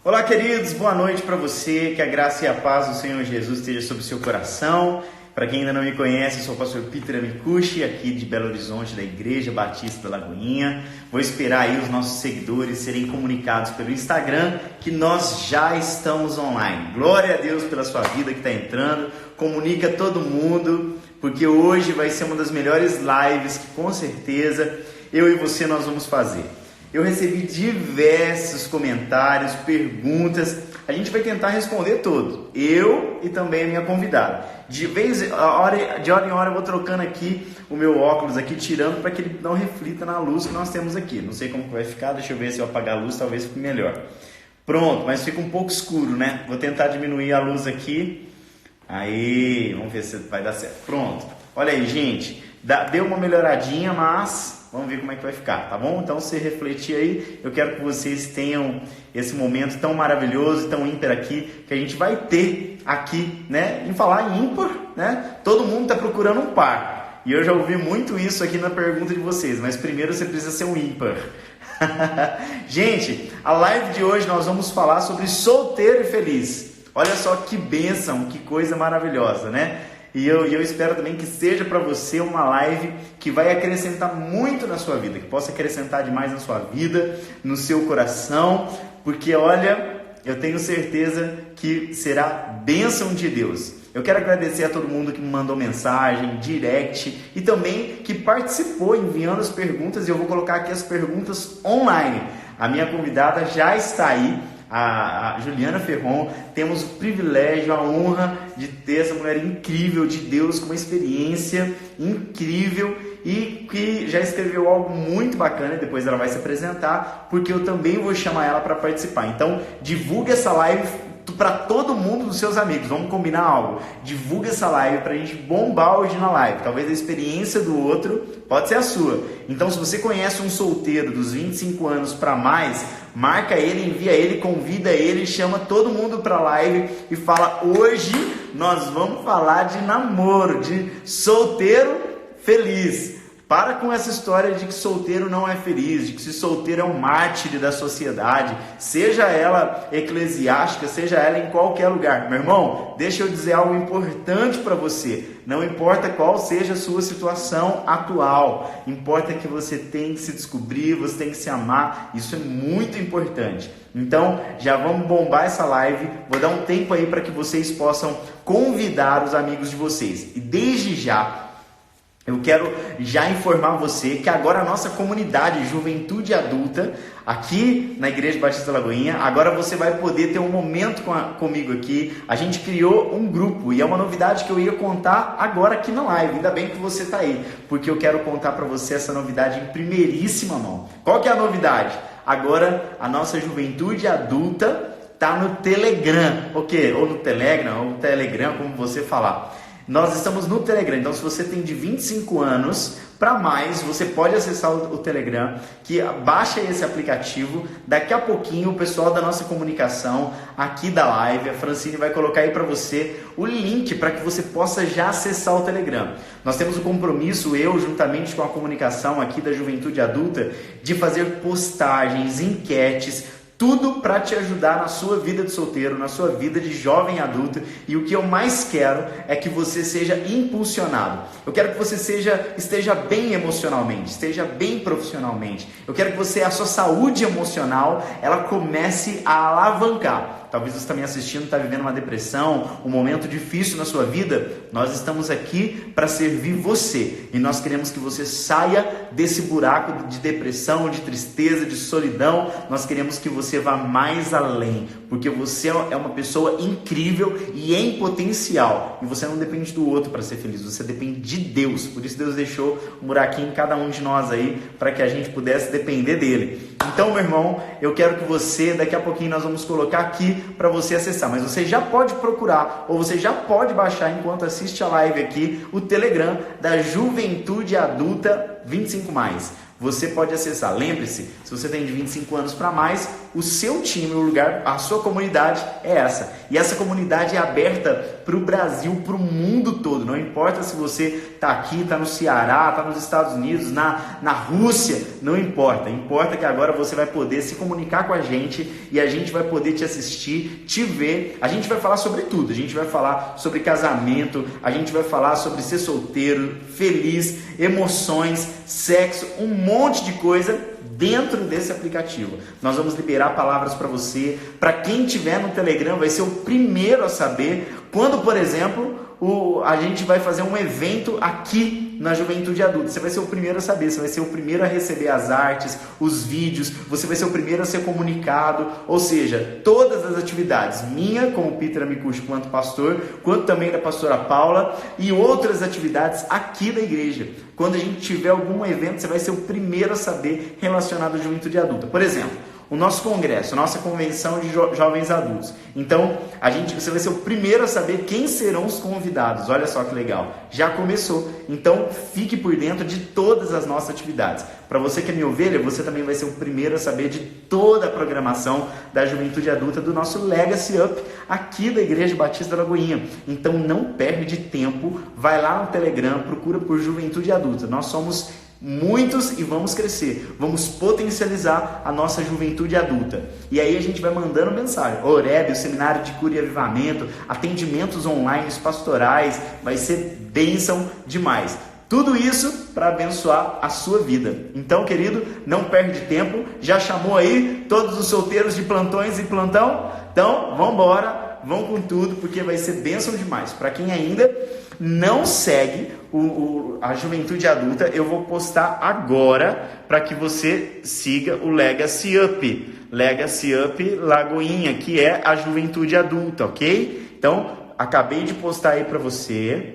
Olá, queridos, boa noite para você, que a graça e a paz do Senhor Jesus esteja sobre o seu coração. Para quem ainda não me conhece, eu sou o pastor Peter Amicucci, aqui de Belo Horizonte, da Igreja Batista da Lagoinha. Vou esperar aí os nossos seguidores serem comunicados pelo Instagram, que nós já estamos online. Glória a Deus pela sua vida que está entrando, comunica todo mundo, porque hoje vai ser uma das melhores lives que com certeza eu e você nós vamos fazer. Eu recebi diversos comentários, perguntas, a gente vai tentar responder todos, eu e também a minha convidada. De hora em hora eu vou trocando aqui o meu óculos aqui, tirando para que ele não reflita na luz que nós temos aqui. Não sei como vai ficar, deixa eu ver se eu apagar a luz, talvez fique melhor. Pronto, mas fica um pouco escuro, né? Vou tentar diminuir a luz aqui. Aí, vamos ver se vai dar certo. Pronto, olha aí, gente, deu uma melhoradinha, mas... vamos ver como é que vai ficar, tá bom? Então, se refletir aí, eu quero que vocês tenham esse momento tão maravilhoso e tão ímpar aqui, que a gente vai ter aqui, né? Em falar em ímpar, né? Todo mundo está procurando um par. E eu já ouvi muito isso aqui na pergunta de vocês, mas primeiro você precisa ser um ímpar. Gente, a live de hoje nós vamos falar sobre solteiro e feliz. Olha só que bênção, que coisa maravilhosa, né? E eu espero também que seja para você uma live que vai acrescentar muito na sua vida, que possa acrescentar demais na sua vida, no seu coração, porque olha, eu tenho certeza que será bênção de Deus. Eu quero agradecer a todo mundo que me mandou mensagem, direct e também que participou enviando as perguntas, e eu vou colocar aqui as perguntas online. A minha convidada já está aí, a Juliana Ferron. Temos o privilégio, a honra de ter essa mulher incrível de Deus, com uma experiência incrível e que já escreveu algo muito bacana, e depois ela vai se apresentar, porque eu também vou chamar ela para participar. Então, divulgue essa live para todo mundo dos seus amigos. Vamos combinar algo? Divulga essa live para a gente bombar hoje na live. Talvez a experiência do outro pode ser a sua. Então, se você conhece um solteiro dos 25 anos para mais, marca ele, envia ele, convida ele, chama todo mundo para a live e fala: hoje nós vamos falar de namoro, de solteiro feliz. Para com essa história de que solteiro não é feliz, de que se solteiro é um mártir da sociedade, seja ela eclesiástica, seja ela em qualquer lugar. Meu irmão, deixa eu dizer algo importante para você. Não importa qual seja a sua situação atual, importa que você tem que se descobrir, você tem que se amar. Isso é muito importante. Então, já vamos bombar essa live. Vou dar um tempo aí para que vocês possam convidar os amigos de vocês. E desde já, eu quero já informar você que agora a nossa comunidade Juventude Adulta, aqui na Igreja Batista Lagoinha, agora você vai poder ter um momento comigo aqui. A gente criou um grupo e é uma novidade que eu ia contar agora aqui na live. Ainda bem que você está aí, porque eu quero contar para você essa novidade em primeiríssima mão. Qual que é a novidade? Agora a nossa Juventude Adulta está no Telegram, ok? Ou no Telegram, ou no Telegram, como você falar. Nós estamos no Telegram, então se você tem de 25 anos para mais, você pode acessar o Telegram, que baixa esse aplicativo. Daqui a pouquinho o pessoal da nossa comunicação aqui da live, a Francine, vai colocar aí para você o link para que você possa já acessar o Telegram. Nós temos o compromisso, eu juntamente com a comunicação aqui da Juventude Adulta, de fazer postagens, enquetes, tudo para te ajudar na sua vida de solteiro, na sua vida de jovem adulto. E o que eu mais quero é que você seja impulsionado. Eu quero que você esteja bem emocionalmente, esteja bem profissionalmente. Eu quero que a sua saúde emocional, ela comece a alavancar. Talvez você está me assistindo, está vivendo uma depressão, um momento difícil na sua vida. Nós estamos aqui para servir você. E nós queremos que você saia desse buraco de depressão, de tristeza, de solidão. Nós queremos que você vá mais além, porque você é uma pessoa incrível e em potencial. E você não depende do outro para ser feliz, você depende de Deus. Por isso Deus deixou um buraquinho em cada um de nós aí, para que a gente pudesse depender dele. Então, meu irmão, eu quero que você, daqui a pouquinho nós vamos colocar aqui para você acessar, mas você já pode procurar, ou você já pode baixar enquanto assiste a live aqui, o Telegram da Juventude Adulta 25 mais. Você pode acessar. Lembre-se, se você tem de 25 anos para mais, o seu time, o lugar, a sua comunidade é essa. E essa comunidade é aberta para o Brasil, para o mundo todo. Não importa se você está aqui, está no Ceará, está nos Estados Unidos, na Rússia, não importa. Importa que agora você vai poder se comunicar com a gente e a gente vai poder te assistir, te ver. A gente vai falar sobre tudo. A gente vai falar sobre casamento, a gente vai falar sobre ser solteiro, feliz, emoções, sexo, um monte de coisa dentro desse aplicativo. Nós vamos liberar palavras para você. Para quem tiver no Telegram, vai ser o primeiro a saber quando, por exemplo, a gente vai fazer um evento aqui na Juventude Adulta. Você vai ser o primeiro a saber, você vai ser o primeiro a receber as artes, os vídeos, você vai ser o primeiro a ser comunicado, ou seja, todas as atividades, minha como Peter Amicucci, quanto pastor, quanto também da pastora Paula e outras atividades aqui da igreja. Quando a gente tiver algum evento, você vai ser o primeiro a saber relacionado à Juventude Adulta. Por exemplo, o nosso congresso, a nossa convenção de jovens adultos. Então, você vai ser o primeiro a saber quem serão os convidados. Olha só que legal. Já começou. Então, fique por dentro de todas as nossas atividades. Para você que é minha ovelha, você também vai ser o primeiro a saber de toda a programação da Juventude Adulta do nosso Legacy Up aqui da Igreja Batista da Lagoinha. Então, não perde tempo. Vai lá no Telegram, procura por Juventude Adulta. Nós somos muitos e vamos crescer, vamos potencializar a nossa juventude adulta. E aí a gente vai mandando mensagem. Oreb, o seminário de cura e avivamento, atendimentos online, pastorais, vai ser bênção demais. Tudo isso para abençoar a sua vida. Então, querido, não perde tempo. Já chamou aí todos os solteiros de plantões e plantão? Então, vamos embora, vão com tudo, porque vai ser bênção demais. Para quem ainda não segue a Juventude Adulta, eu vou postar agora para que você siga o Legacy Up. Legacy Up Lagoinha, que é a Juventude Adulta, ok? Então, acabei de postar aí para você.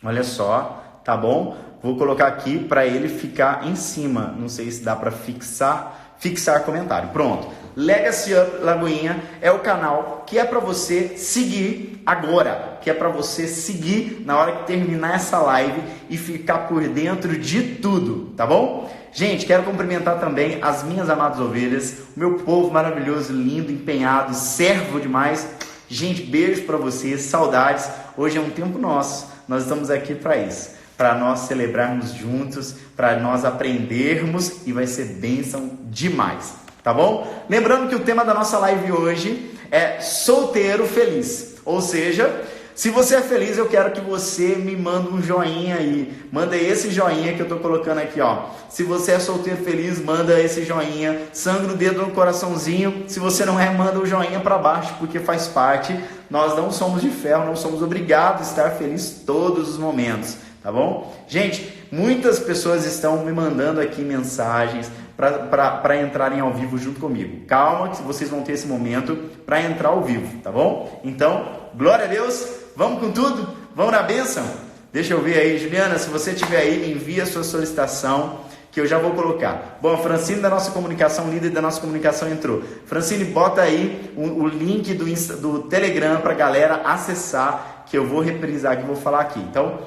Olha só, tá bom? Vou colocar aqui para ele ficar em cima. Não sei se dá para fixar comentário. Pronto. Legacy Up Lagoinha é o canal que é para você seguir agora, que é para você seguir na hora que terminar essa live e ficar por dentro de tudo, tá bom? Gente, quero cumprimentar também as minhas amadas ovelhas, o meu povo maravilhoso, lindo, empenhado, servo demais. Gente, beijo para vocês, saudades. Hoje é um tempo nosso, nós estamos aqui para isso, para nós celebrarmos juntos, para nós aprendermos e vai ser bênção demais, tá bom? Lembrando que o tema da nossa live hoje é solteiro feliz, ou seja, se você é feliz, eu quero que você me mande um joinha aí, manda esse joinha que eu tô colocando aqui, ó. Se você é solteiro feliz, manda esse joinha, sangra o dedo no coraçãozinho. Se você não é, manda o joinha para baixo, porque faz parte. Nós não somos de ferro, não somos obrigados a estar felizes todos os momentos, tá bom? Gente, muitas pessoas estão me mandando aqui mensagens para entrarem ao vivo junto comigo. Calma que vocês vão ter esse momento para entrar ao vivo, tá bom? Então, glória a Deus, vamos com tudo? Vamos na bênção? Deixa eu ver aí, Juliana, se você estiver aí, envia a sua solicitação, que eu já vou colocar. Bom, a Francine da nossa comunicação, líder da nossa comunicação, entrou. Francine, bota aí o link do Telegram para a galera acessar, que eu vou reprisar aqui, vou falar aqui. Então,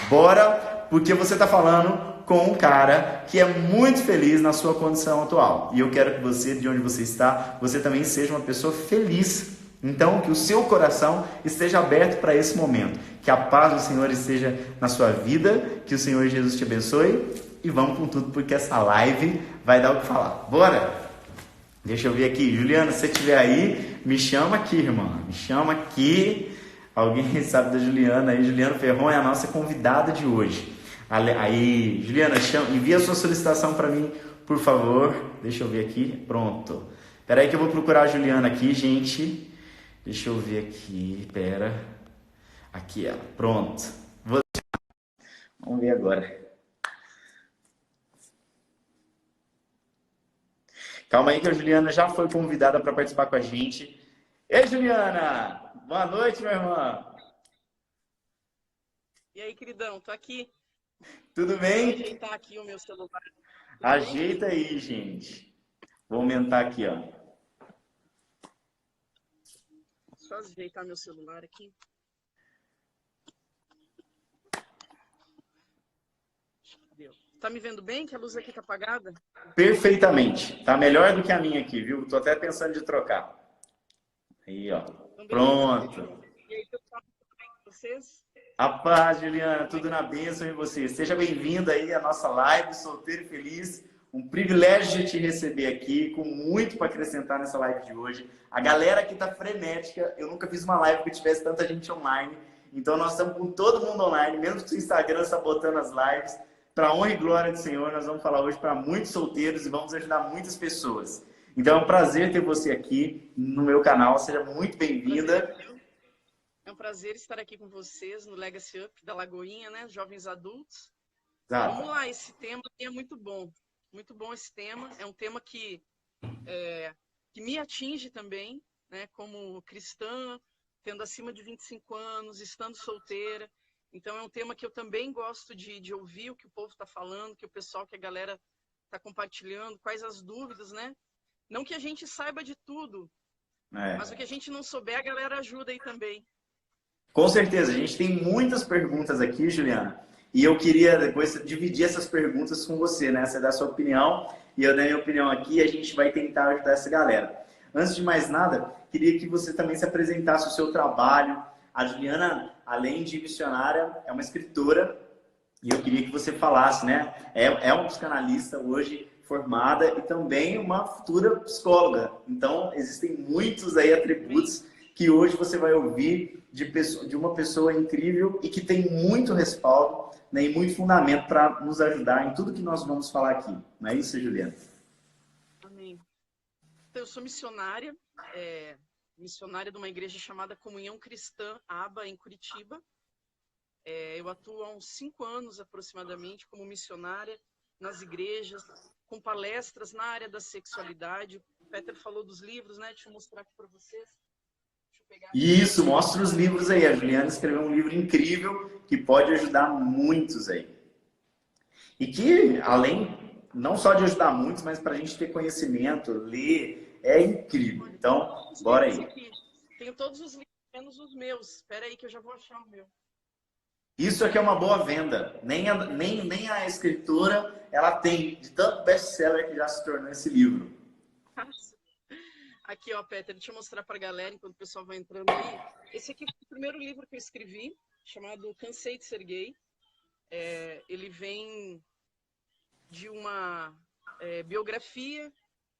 bora, porque você está falando com um cara que é muito feliz na sua condição atual. E eu quero que você, de onde você está, você também seja uma pessoa feliz. Então, que o seu coração esteja aberto para esse momento. Que a paz do Senhor esteja na sua vida, que o Senhor Jesus te abençoe. E vamos com tudo, porque essa live vai dar o que falar. Bora? Deixa eu ver aqui. Juliana, se você estiver aí, me chama aqui, irmã. Me chama aqui. Alguém sabe da Juliana aí? Juliana Ferron é a nossa convidada de hoje. Aí, Juliana, envia a sua solicitação para mim, por favor. Deixa eu ver aqui. Pronto. Espera aí que eu vou procurar a Juliana aqui, gente. Deixa eu ver aqui. Pera. Aqui ela. Pronto. Vamos ver agora. Calma aí que a Juliana já foi convidada para participar com a gente. Ei, Juliana! Boa noite, minha irmã. E aí, queridão, tô aqui. Tudo bem? Vou ajeitar aqui o meu celular. Ajeita aí, gente. Vou aumentar aqui, ó. Só ajeitar meu celular aqui. Deu. Tá me vendo bem? Que a luz aqui tá apagada? Perfeitamente. Tá melhor do que a minha aqui, viu? Tô até pensando de trocar. Aí, ó. Então, beleza. Pronto. E aí, pessoal, tudo bem com vocês? A paz, Juliana, Como é tudo que... na bênção em você. Seja bem-vinda aí à nossa live Solteiro e Feliz. Um privilégio de te receber aqui, com muito para acrescentar nessa live de hoje. A galera aqui tá frenética. Eu nunca fiz uma live que tivesse tanta gente online. Então nós estamos com todo mundo online, mesmo que o Instagram sabotando as lives. Para honra e glória do Senhor, nós vamos falar hoje para muitos solteiros e vamos ajudar muitas pessoas. Então é um prazer ter você aqui no meu canal. Seja muito bem-vinda. É um prazer estar aqui com vocês no Legacy Up da Lagoinha, né? Jovens adultos. Vamos Exato. lá, esse tema é muito bom. Muito bom esse tema. É um tema que me atinge também, né? Como cristã, tendo acima de 25 anos, estando solteira. Então, é um tema que eu também gosto de ouvir o que o povo está falando, que o pessoal, que a galera está compartilhando, quais as dúvidas, né? Não que a gente saiba de tudo, mas o que a gente não souber, a galera ajuda aí também. Com certeza, a gente tem muitas perguntas aqui, Juliana, e eu queria depois dividir essas perguntas com você, né? Você dá a sua opinião e eu dei a minha opinião aqui e a gente vai tentar ajudar essa galera. Antes de mais nada, queria que você também se apresentasse o seu trabalho. A Juliana, além de missionária, é uma escritora e eu queria que você falasse, né? É uma psicanalista hoje formada e também uma futura psicóloga. Então, existem muitos aí atributos que hoje você vai ouvir de uma pessoa incrível e que tem muito respaldo, né, e muito fundamento para nos ajudar em tudo que nós vamos falar aqui. Não é isso, Juliana? Amém. Então, eu sou missionária, missionária de uma igreja chamada Comunhão Cristã Aba, em Curitiba. Eu atuo há uns 5 anos aproximadamente como missionária nas igrejas, com palestras na área da sexualidade. O Peter falou dos livros, né? Deixa eu mostrar aqui para vocês. Deixa eu pegar aqui. Isso, mostra os livros aí. A Juliana escreveu um livro incrível que pode ajudar muitos aí. E que, além, não só de ajudar muitos, mas para a gente ter conhecimento, ler, é incrível. Então, Os bora livros aí. aqui. Tenho todos os livros, menos os meus. Espera aí que eu já vou achar o meu. Isso aqui é uma boa venda. Nem a escritora ela tem, de tanto best-seller que já se tornou esse livro. Aqui, ó, Peter, deixa eu mostrar para a galera enquanto o pessoal vai entrando aí. Esse aqui foi o primeiro livro que eu escrevi, chamado Cansei de Ser Gay. Ele vem de uma biografia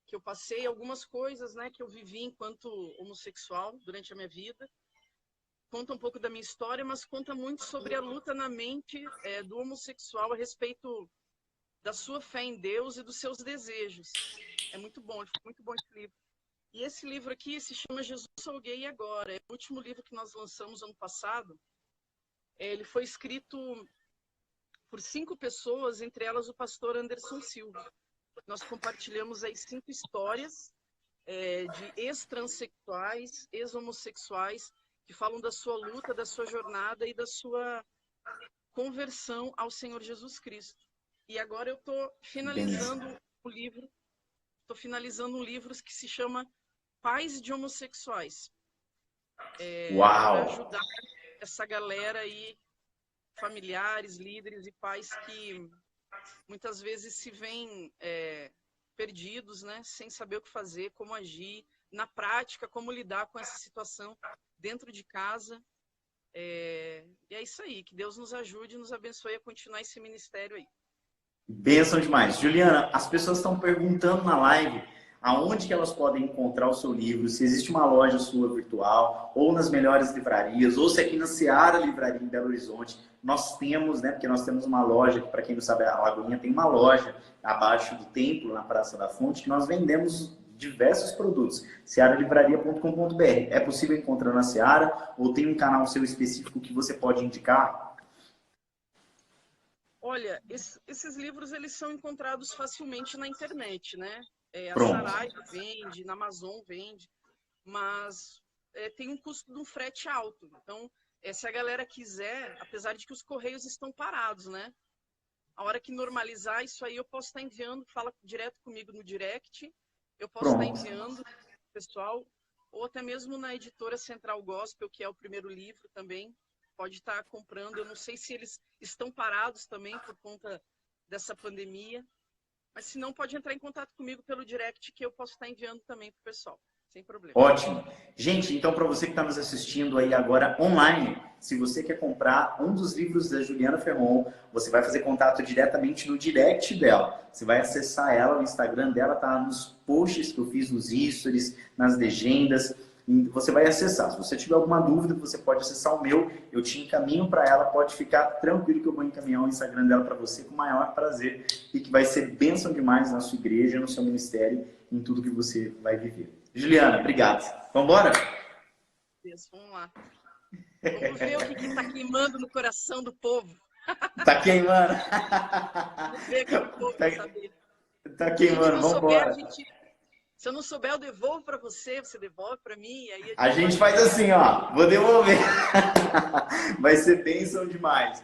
que eu passei, algumas coisas, né, que eu vivi enquanto homossexual durante a minha vida. Conta um pouco da minha história, mas conta muito sobre a luta na mente do homossexual a respeito da sua fé em Deus e dos seus desejos. É muito bom esse livro. E esse livro aqui se chama Jesus Sou Gay Agora. É o último livro que nós lançamos ano passado. Ele foi escrito por 5 pessoas, entre elas o pastor Anderson Silva. Nós compartilhamos aí 5 histórias de ex-transexuais, ex-homossexuais, que falam da sua luta, da sua jornada e da sua conversão ao Senhor Jesus Cristo. E agora eu estou finalizando o livro, um livro que se chama Pais de Homossexuais, para ajudar essa galera aí, familiares, líderes e pais que muitas vezes se veem perdidos, né, sem saber o que fazer, como agir, na prática, como lidar com essa situação dentro de casa. E é isso aí, que Deus nos ajude e nos abençoe a continuar esse ministério aí. Bênção demais. Juliana, as pessoas estão perguntando na live aonde que elas podem encontrar o seu livro, se existe uma loja sua virtual, ou nas melhores livrarias, ou se aqui na Seara Livraria em Belo Horizonte nós temos, né, porque nós temos uma loja, que para quem não sabe, a Lagoinha tem uma loja abaixo do templo, na Praça da Fonte, que nós vendemos diversos produtos. searalivraria.com.br. É possível encontrar na Seara ou tem um canal seu específico que você pode indicar? Olha, esses livros eles são encontrados facilmente na internet, né? A Pronto. Saraiva vende, na Amazon vende, mas tem um custo de um frete alto. Então, se a galera quiser, apesar de que os correios estão parados, né? A hora que normalizar isso aí, eu posso estar enviando, fala direto comigo no direct, eu posso estar enviando pessoal, ou até mesmo na editora Central Gospel, que é o primeiro livro também, pode estar comprando. Eu não sei se eles estão parados também por conta dessa pandemia. Mas se não, pode entrar em contato comigo pelo direct, que eu posso estar enviando também para o pessoal, sem problema. Ótimo. Gente, então para você que está nos assistindo aí agora online, se você quer comprar um dos livros da Juliana Ferron, você vai fazer contato diretamente no direct dela. Você vai acessar ela, o Instagram dela tá nos posts que eu fiz, nos stories, nas legendas. Você vai acessar. Se você tiver alguma dúvida, você pode acessar o meu. Eu te encaminho para ela. Pode ficar tranquilo que eu vou encaminhar o Instagram dela para você com o maior prazer. E que vai ser bênção demais na sua igreja, no seu ministério, em tudo que você vai viver. Juliana, obrigado. Vamos embora? Vamos lá. Vamos ver o que está queimando no coração do povo. Tá queimando. Vamos ver o que o povo quer saber. Tá queimando, vamos embora. Se eu não souber, eu devolvo para você, você devolve para mim. E aí a gente faz assim, ó, vou devolver. Vai ser bênção demais.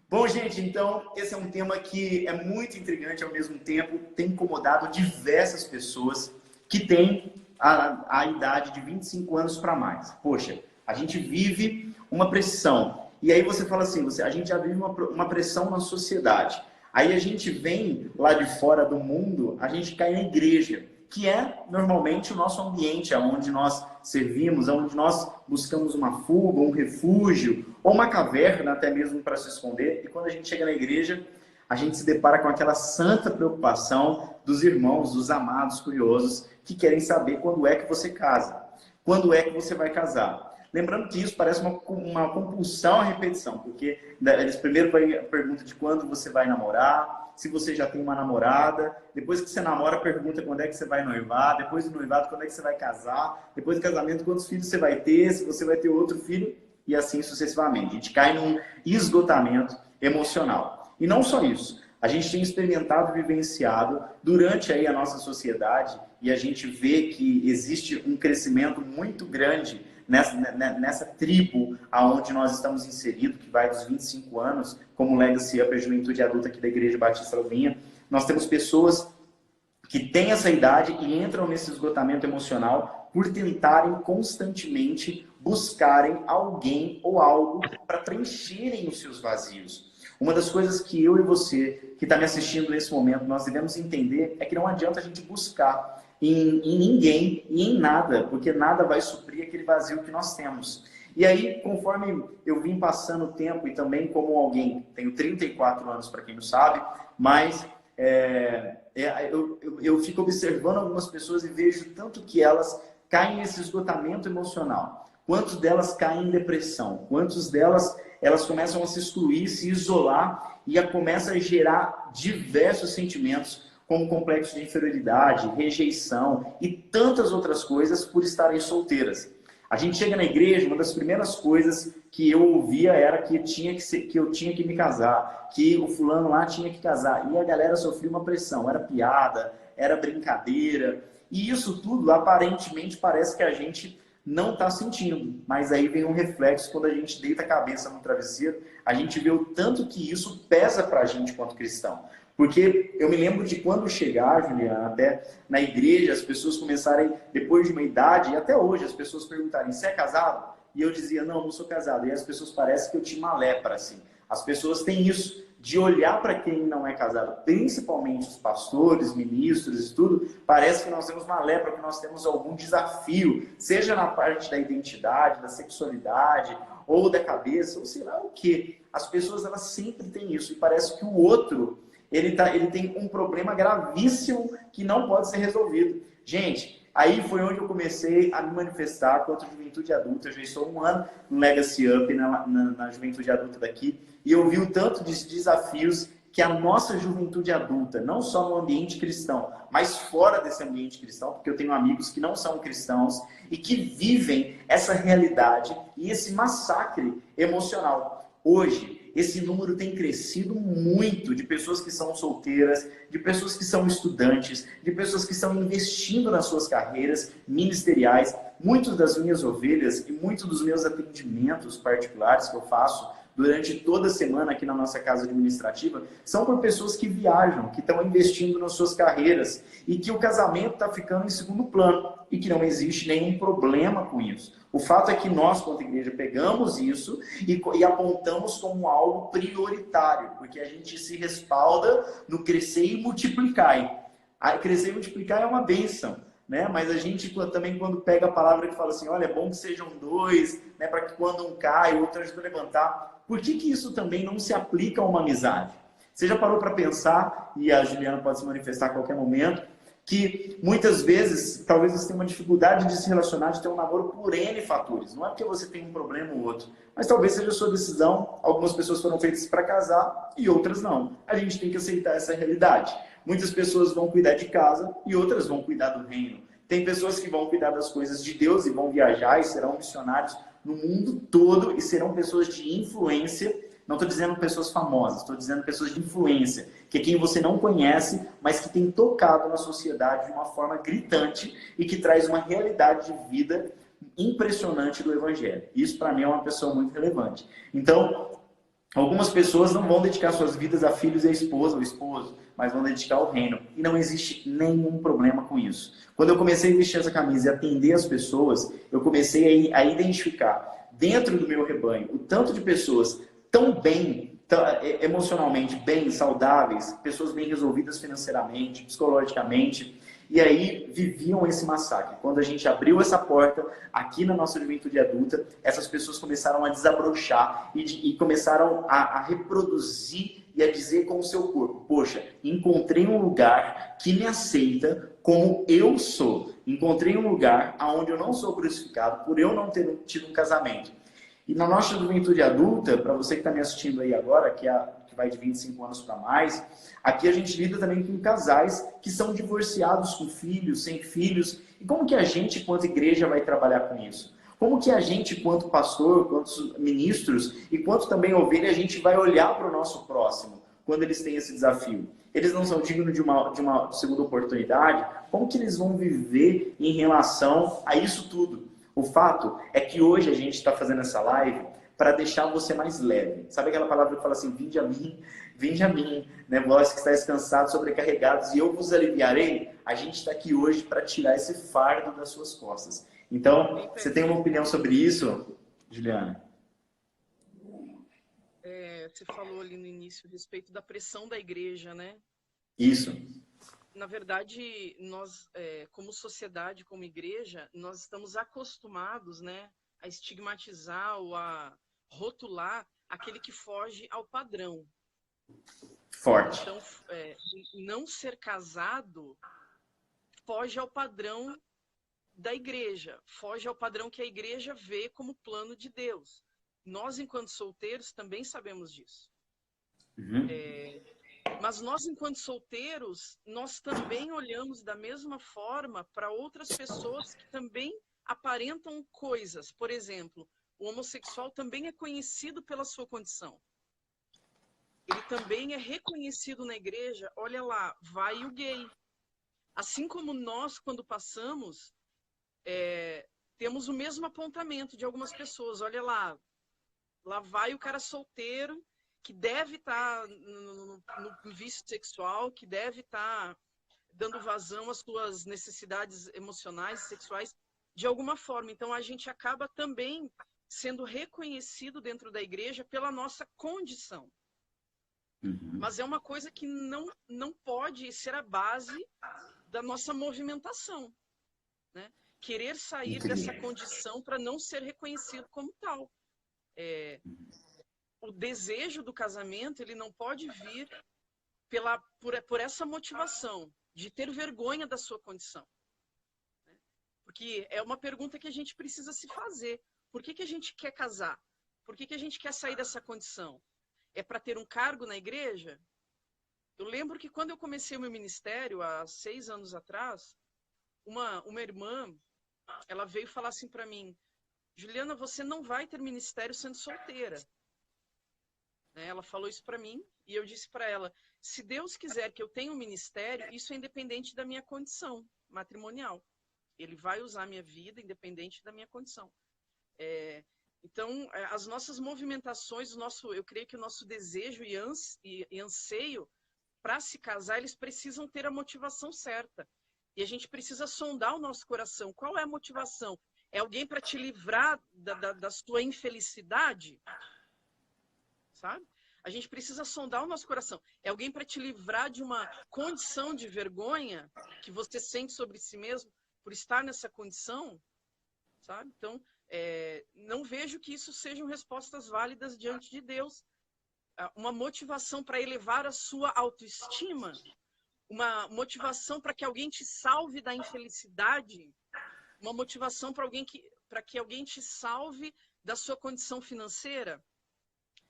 Bom, gente, então, esse é um tema que é muito intrigante, ao mesmo tempo tem incomodado diversas pessoas que têm a idade de 25 anos para mais. Poxa, a gente vive uma pressão. E aí você fala assim, a gente já vive uma pressão na sociedade. Aí a gente vem lá de fora do mundo, a gente cai na igreja, que é normalmente o nosso ambiente, onde nós servimos, onde nós buscamos uma fuga, um refúgio, ou uma caverna até mesmo para se esconder. E quando a gente chega na igreja, a gente se depara com aquela santa preocupação dos irmãos, dos amados curiosos, que querem saber quando é que você casa, quando é que você vai casar. Lembrando que isso parece uma compulsão à repetição, porque eles primeiro perguntam de quando você vai namorar, se você já tem uma namorada, depois que você namora, pergunta quando é que você vai noivar, depois do noivado, quando é que você vai casar, depois do casamento, quantos filhos você vai ter, se você vai ter outro filho, e assim sucessivamente. A gente cai num esgotamento emocional. E não só isso, a gente tem experimentado e vivenciado durante aí a nossa sociedade, e a gente vê que existe um crescimento muito grande nessa tribo aonde nós estamos inseridos, que vai dos 25 anos, como Legacy Up, a juventude adulta aqui da Igreja Batista Alvinha. Nós temos pessoas que têm essa idade e entram nesse esgotamento emocional por tentarem constantemente buscarem alguém ou algo para preencherem os seus vazios. Uma das coisas que eu e você, que está me assistindo nesse momento, nós devemos entender é que não adianta a gente buscar em ninguém e em nada, porque nada vai suprir aquele vazio que nós temos. E aí, conforme eu vim passando o tempo, e também como alguém, tenho 34 anos para quem não sabe, mas eu fico observando algumas pessoas e vejo tanto que elas caem nesse esgotamento emocional, quantas delas caem em depressão, quantas delas elas começam a se excluir, se isolar e começa a gerar diversos sentimentos, como complexo de inferioridade, rejeição e tantas outras coisas por estarem solteiras. A gente chega na igreja, uma das primeiras coisas que eu ouvia era que eu tinha que me casar, que o fulano lá tinha que casar. E a galera sofria uma pressão, era piada, era brincadeira. E isso tudo, aparentemente, parece que a gente não está sentindo. Mas aí vem um reflexo, quando a gente deita a cabeça no travesseiro, a gente vê o tanto que isso pesa para a gente quanto cristão. Porque eu me lembro de quando chegar, Juliana, até na igreja, as pessoas começarem, depois de uma idade, e até hoje, as pessoas perguntarem, você é casado? E eu dizia, não sou casado. E as pessoas parecem que eu tinha uma lepra, assim. As pessoas têm isso, de olhar para quem não é casado, principalmente os pastores, ministros e tudo, parece que nós temos uma lepra, que nós temos algum desafio, seja na parte da identidade, da sexualidade, ou da cabeça, ou sei lá o quê. As pessoas, elas sempre têm isso, e parece que o outro... Ele tem um problema gravíssimo que não pode ser resolvido. Gente, aí foi onde eu comecei a me manifestar contra a juventude adulta. Eu já estou 1 ano no Legacy Up, na juventude adulta daqui, e eu vi o tanto de desafios que a nossa juventude adulta, não só no ambiente cristão, mas fora desse ambiente cristão, porque eu tenho amigos que não são cristãos e que vivem essa realidade e esse massacre emocional. Hoje, esse número tem crescido muito de pessoas que são solteiras, de pessoas que são estudantes, de pessoas que estão investindo nas suas carreiras ministeriais. Muitas das minhas ovelhas e muitos dos meus atendimentos particulares que eu faço durante toda a semana aqui na nossa casa administrativa, são por pessoas que viajam, que estão investindo nas suas carreiras e que o casamento está ficando em segundo plano e que não existe nenhum problema com isso. O fato é que nós, quanto igreja, pegamos isso e apontamos como algo prioritário, porque a gente se respalda no crescer e multiplicar. Crescer e multiplicar é uma bênção, né? Mas a gente também, quando pega a palavra que fala assim, olha, é bom que sejam dois, né? Para que quando um cai, o outro ajuda a levantar. Por que isso também não se aplica a uma amizade? Você já parou para pensar, e a Juliana pode se manifestar a qualquer momento, que muitas vezes, talvez você tenha uma dificuldade de se relacionar, de ter um namoro por N fatores. Não é porque você tem um problema ou outro, mas talvez seja a sua decisão. Algumas pessoas foram feitas para casar e outras não. A gente tem que aceitar essa realidade. Muitas pessoas vão cuidar de casa e outras vão cuidar do reino. Tem pessoas que vão cuidar das coisas de Deus e vão viajar e serão missionários no mundo todo e serão pessoas de influência. Não estou dizendo pessoas famosas, estou dizendo pessoas de influência, que é quem você não conhece, mas que tem tocado na sociedade de uma forma gritante e que traz uma realidade de vida impressionante do Evangelho. Isso, para mim, é uma pessoa muito relevante. Então, algumas pessoas não vão dedicar suas vidas a filhos e a esposa ou esposo, mas vão dedicar ao reino. E não existe nenhum problema com isso. Quando eu comecei a vestir essa camisa e atender as pessoas, eu comecei a identificar dentro do meu rebanho o tanto de pessoas tão bem, emocionalmente bem, saudáveis, pessoas bem resolvidas financeiramente, psicologicamente, e aí viviam esse massacre. Quando a gente abriu essa porta aqui na nossa juventude adulta, essas pessoas começaram a desabrochar e começaram a reproduzir e a dizer com o seu corpo, poxa, encontrei um lugar que me aceita como eu sou. Encontrei um lugar onde eu não sou crucificado por eu não ter tido um casamento. E na nossa juventude adulta, para você que está me assistindo aí agora, que vai de 25 anos para mais, aqui a gente lida também com casais que são divorciados com filhos, sem filhos. E como que a gente, quanto igreja, vai trabalhar com isso? Como que a gente, quanto pastor, quanto ministros e quanto também ovelha, a gente vai olhar para o nosso próximo quando eles têm esse desafio? Eles não são dignos de uma segunda oportunidade? Como que eles vão viver em relação a isso tudo? O fato é que hoje a gente está fazendo essa live para deixar você mais leve. Sabe aquela palavra que fala assim, vinde a mim, né? Vós que estáis cansados, sobrecarregados, e eu vos aliviarei? A gente está aqui hoje para tirar esse fardo das suas costas. Então, você tem uma opinião sobre isso, Juliana? Você falou ali no início a respeito da pressão da igreja, né? Isso. Na verdade, nós, como sociedade, como igreja, nós estamos acostumados, né, a estigmatizar ou a rotular aquele que foge ao padrão. Forte. Então, não ser casado foge ao padrão da igreja, foge ao padrão que a igreja vê como plano de Deus. Nós, enquanto solteiros, também sabemos disso. Uhum. Mas nós, enquanto solteiros, nós também olhamos da mesma forma para outras pessoas que também aparentam coisas. Por exemplo, o homossexual também é conhecido pela sua condição. Ele também é reconhecido na igreja. Olha lá, vai o gay. Assim como nós, quando passamos, temos o mesmo apontamento de algumas pessoas. Olha lá, lá vai o cara solteiro, que deve estar no vício sexual, que deve estar dando vazão às suas necessidades emocionais e sexuais de alguma forma. Então, a gente acaba também sendo reconhecido dentro da igreja pela nossa condição. Uhum. Mas é uma coisa que não pode ser a base da nossa movimentação, né? Querer sair dessa condição para não ser reconhecido como tal. O desejo do casamento, ele não pode vir por essa motivação de ter vergonha da sua condição. Porque é uma pergunta que a gente precisa se fazer. Por que a gente quer casar? Por que a gente quer sair dessa condição? É para ter um cargo na igreja? Eu lembro que quando eu comecei o meu ministério, há 6 anos atrás, uma irmã, ela veio falar assim para mim, Juliana, você não vai ter ministério sendo solteira. Ela falou isso para mim e eu disse para ela, se Deus quiser que eu tenha um ministério, isso é independente da minha condição matrimonial. Ele vai usar a minha vida independente da minha condição. Então, as nossas movimentações, eu creio que o nosso desejo e anseio para se casar, eles precisam ter a motivação certa. E a gente precisa sondar o nosso coração. Qual é a motivação? É alguém para te livrar da sua infelicidade? Sabe? A gente precisa sondar o nosso coração. É alguém para te livrar de uma condição de vergonha que você sente sobre si mesmo por estar nessa condição? Sabe? Então, não vejo que isso sejam respostas válidas diante de Deus. Uma motivação para elevar a sua autoestima, uma motivação para que alguém te salve da infelicidade, uma motivação para que alguém te salve da sua condição financeira.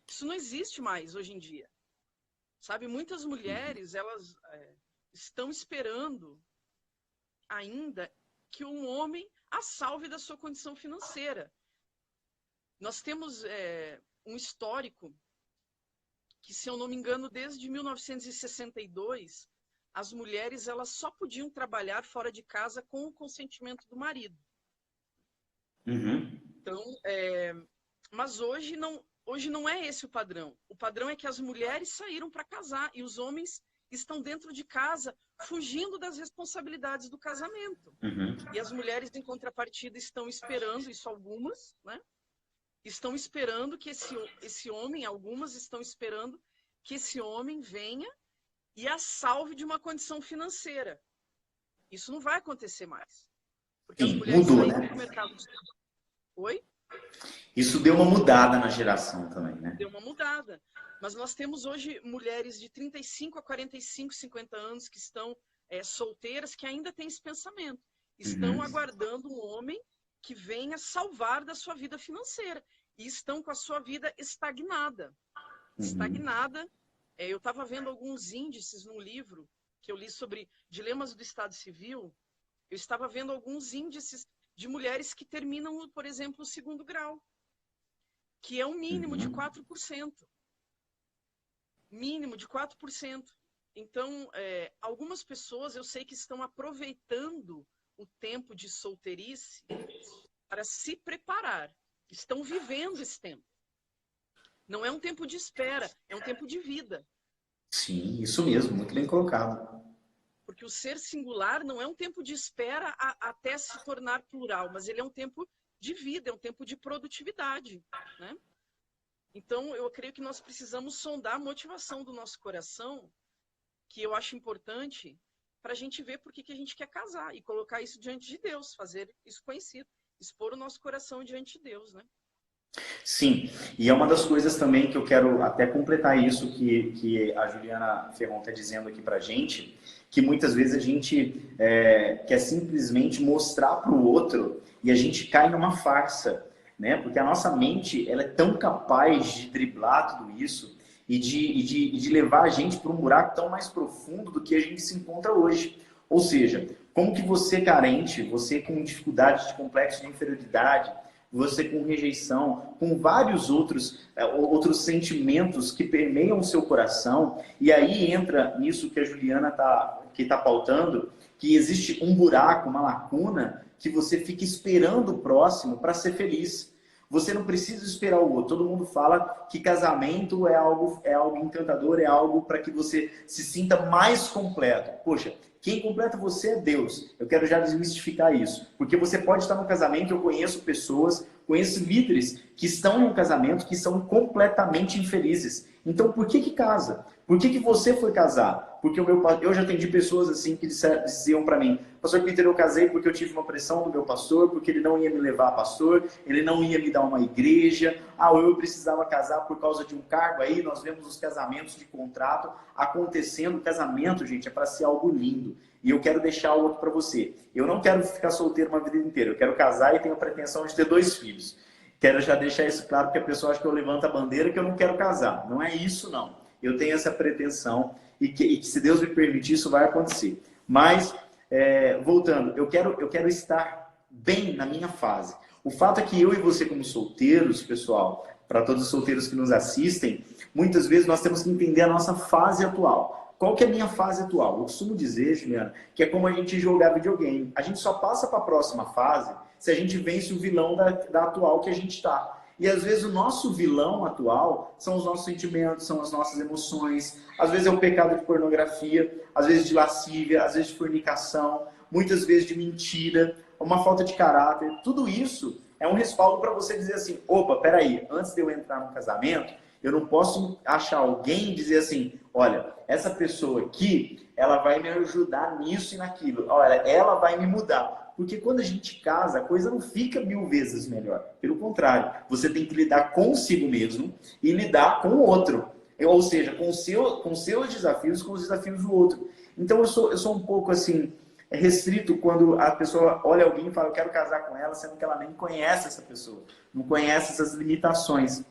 Isso não existe mais hoje em dia. Sabe, muitas mulheres, elas estão esperando ainda que um homem a salve da sua condição financeira. Nós temos um histórico que, se eu não me engano, desde 1962, as mulheres elas só podiam trabalhar fora de casa com o consentimento do marido. Uhum. Então, mas hoje não é esse o padrão. O padrão é que as mulheres saíram para casar e os homens estão dentro de casa, fugindo das responsabilidades do casamento. Uhum. E as mulheres, em contrapartida, estão esperando, isso algumas, né? Estão esperando que esse homem, algumas estão esperando que esse homem venha e a salve de uma condição financeira. Isso não vai acontecer mais. Porque as mulheres mudou, saíram né? do mercado de... Oi? Isso deu uma mudada na geração também, né? Deu uma mudada. Mas nós temos hoje mulheres de 35 a 45, 50 anos que estão solteiras, que ainda têm esse pensamento. Estão aguardando um homem que venha salvar da sua vida financeira. E estão com a sua vida estagnada. Estagnada. Eu estava vendo alguns índices num livro que eu li sobre dilemas do Estado Civil. Eu estava vendo alguns índices de mulheres que terminam, por exemplo, o 2º grau, que é um mínimo de 4%. Mínimo de 4%. Então, algumas pessoas eu sei que estão aproveitando o tempo de solteirice para se preparar. Estão vivendo esse tempo. Não é um tempo de espera, é um tempo de vida. Sim, isso mesmo, muito bem colocado. Porque o ser singular não é um tempo de espera até se tornar plural, mas ele é um tempo de vida, é um tempo de produtividade, né? Então, eu creio que nós precisamos sondar a motivação do nosso coração, que eu acho importante, para a gente ver por que a gente quer casar e colocar isso diante de Deus, fazer isso conhecido, expor o nosso coração diante de Deus, né? Sim, e é uma das coisas também que eu quero até completar isso que a Juliana Ferron está dizendo aqui pra gente, que muitas vezes a gente quer simplesmente mostrar para o outro e a gente cai numa farsa, né? Porque a nossa mente ela é tão capaz de driblar tudo isso e de levar a gente para um buraco tão mais profundo do que a gente se encontra hoje. Ou seja, como que você carente, você com dificuldade de complexo de inferioridade, você com rejeição, com vários outros sentimentos que permeiam o seu coração, e aí entra nisso que a Juliana tá pautando, que existe um buraco, uma lacuna, que você fica esperando o próximo para ser feliz. Você não precisa esperar o outro. Todo mundo fala que casamento é algo encantador, é algo para que você se sinta mais completo. Poxa, quem completa você é Deus. Eu quero já desmistificar isso. Porque você pode estar no casamento, eu conheço pessoas, conheço líderes que estão em um casamento que são completamente infelizes. Então, por que casa? Por que você foi casar? Porque eu já atendi pessoas assim que diziam para mim, pastor Peter, eu casei porque eu tive uma pressão do meu pastor, porque ele não ia me levar a pastor, ele não ia me dar uma igreja, eu precisava casar por causa de um cargo. Aí nós vemos os casamentos de contrato acontecendo. Casamento, gente, é para ser algo lindo. E eu quero deixar algo aqui para você. Eu não quero ficar solteiro uma vida inteira. Eu quero casar e tenho a pretensão de ter 2 filhos. Quero já deixar isso claro, porque a pessoa acha que eu levanto a bandeira que eu não quero casar. Não é isso, não. Eu tenho essa pretensão e que se Deus me permitir, isso vai acontecer. Mas, voltando, eu quero estar bem na minha fase. O fato é que eu e você, como solteiros, pessoal, para todos os solteiros que nos assistem, muitas vezes nós temos que entender a nossa fase atual. Qual que é a minha fase atual? Eu costumo dizer, Juliana, que é como a gente jogar videogame. A gente só passa para a próxima fase se a gente vence o vilão da atual que a gente está. E às vezes o nosso vilão atual são os nossos sentimentos, são as nossas emoções. Às vezes é o pecado de pornografia, às vezes de lascívia, às vezes de fornicação, muitas vezes de mentira, uma falta de caráter. Tudo isso é um respaldo para você dizer assim, opa, peraí, antes de eu entrar no casamento, eu não posso achar alguém e dizer assim, olha, essa pessoa aqui, ela vai me ajudar nisso e naquilo. Olha, ela vai me mudar. Porque quando a gente casa, a coisa não fica 1000 vezes melhor. Pelo contrário, você tem que lidar consigo mesmo e lidar com o outro. Ou seja, com seus desafios, com os desafios do outro. Então eu sou um pouco assim, restrito quando a pessoa olha alguém e fala, eu quero casar com ela, sendo que ela nem conhece essa pessoa. Não conhece essas limitações.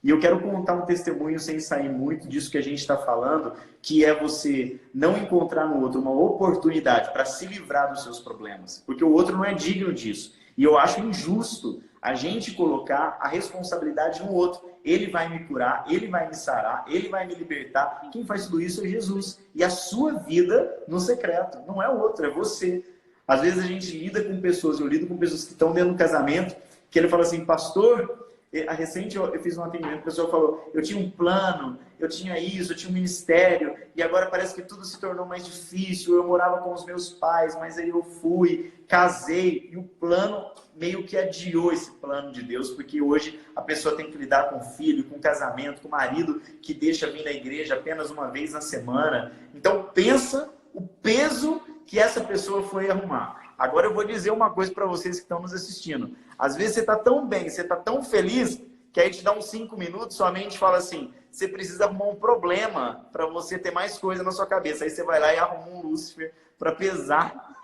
E eu quero contar um testemunho sem sair muito disso que a gente está falando, que é você não encontrar no outro uma oportunidade para se livrar dos seus problemas. Porque o outro não é digno disso. E eu acho injusto a gente colocar a responsabilidade no outro. Ele vai me curar, ele vai me sarar, ele vai me libertar. Quem faz tudo isso é Jesus. E a sua vida no secreto. Não é o outro, é você. Às vezes a gente lida com pessoas, eu lido com pessoas que estão dentro do casamento, que ele fala assim, pastor... Recente eu fiz um atendimento, a pessoa falou, eu tinha um plano, eu tinha isso, eu tinha um ministério, e agora parece que tudo se tornou mais difícil, eu morava com os meus pais, mas aí eu fui, casei, e o plano meio que adiou esse plano de Deus, porque hoje a pessoa tem que lidar com filho, com casamento, com marido que deixa vir na igreja apenas uma vez na semana. Então pensa o peso que essa pessoa foi arrumar. Agora eu vou dizer uma coisa para vocês que estão nos assistindo. Às vezes você está tão bem, você está tão feliz, que aí te dá uns 5 minutos, sua mente fala assim, você precisa arrumar um problema para você ter mais coisa na sua cabeça. Aí você vai lá e arruma um Lúcifer para pesar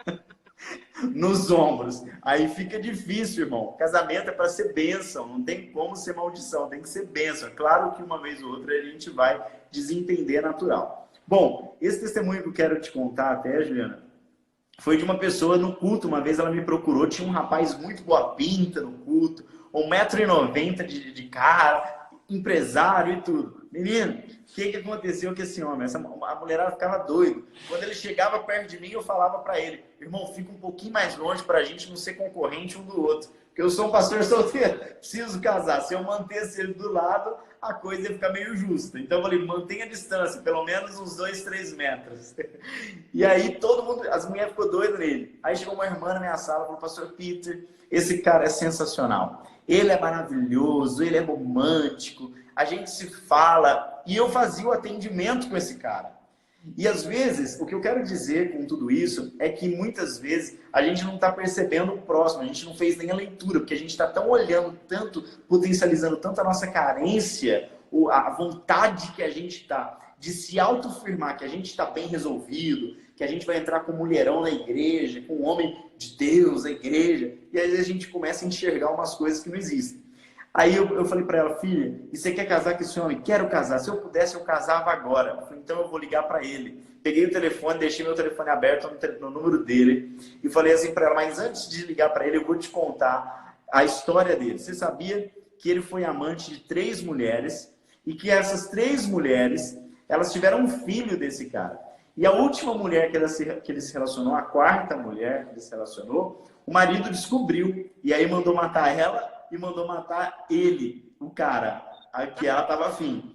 nos ombros. Aí fica difícil, irmão. Casamento é para ser bênção, não tem como ser maldição, tem que ser bênção. Claro que uma vez ou outra a gente vai desentender natural. Bom, esse testemunho que eu quero te contar até, Juliana, foi de uma pessoa no culto. Uma vez ela me procurou, tinha um rapaz muito boa pinta no culto, 1,90 m de cara, empresário e tudo. Menino, o que aconteceu com esse homem? A mulherada ficava doida. Quando ele chegava perto de mim, eu falava para ele, irmão, fica um pouquinho mais longe para a gente não ser concorrente um do outro. Porque eu sou um pastor solteiro, preciso casar. Se eu mantesse ele do lado, a coisa ia ficar meio justa. Então eu falei, mantenha a distância, pelo menos uns 2, 3 metros. E aí todo mundo, as mulheres ficou doidas nele. Aí chegou uma irmã na minha sala e falou, pastor Peter, esse cara é sensacional. Ele é maravilhoso, ele é romântico, a gente se fala. E eu fazia o atendimento com esse cara. E às vezes, o que eu quero dizer com tudo isso é que muitas vezes a gente não está percebendo o próximo, a gente não fez nem a leitura, porque a gente está tão olhando, tanto, potencializando tanto a nossa carência, a vontade que a gente está de se autoafirmar que a gente está bem resolvido, que a gente vai entrar com um mulherão na igreja, com um homem de Deus na igreja, e aí a gente começa a enxergar umas coisas que não existem. Aí eu falei para ela, filha, e você quer casar com esse homem? Quero casar. Se eu pudesse, eu casava agora. Eu falei, então eu vou ligar para ele. Peguei o telefone, deixei meu telefone aberto no número dele e falei assim para ela, mas antes de ligar para ele, eu vou te contar a história dele. Você sabia que ele foi amante de 3 mulheres e que essas 3 mulheres, elas tiveram um filho desse cara. E a última mulher que ele se relacionou, a 4ª mulher que ele se relacionou, o marido descobriu e aí mandou matar ela e mandou matar ele, o cara, a que ela estava afim.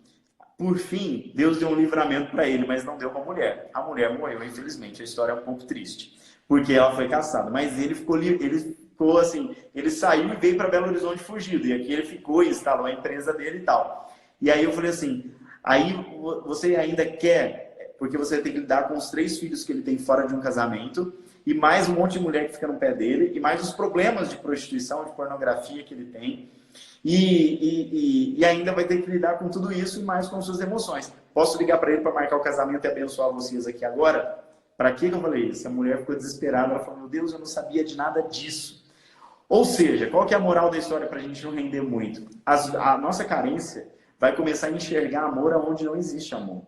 Por fim, Deus deu um livramento para ele, mas não deu para a mulher. A mulher morreu, infelizmente. A história é um pouco triste, porque ela foi caçada. Mas ele ficou assim, ele saiu e veio para Belo Horizonte fugido. E aqui ele ficou e instalou a empresa dele e tal. E aí eu falei assim, aí você ainda quer, porque você tem que lidar com os 3 filhos que ele tem fora de um casamento, e mais um monte de mulher que fica no pé dele, e mais os problemas de prostituição, de pornografia que ele tem, e ainda vai ter que lidar com tudo isso e mais com suas emoções. Posso ligar para ele para marcar o casamento e abençoar vocês aqui agora? Para que eu falei isso? A mulher ficou desesperada, ela falou, meu Deus, eu não sabia de nada disso. Ou seja, qual que é a moral da história para a gente não render muito? A nossa carência vai começar a enxergar amor onde não existe amor.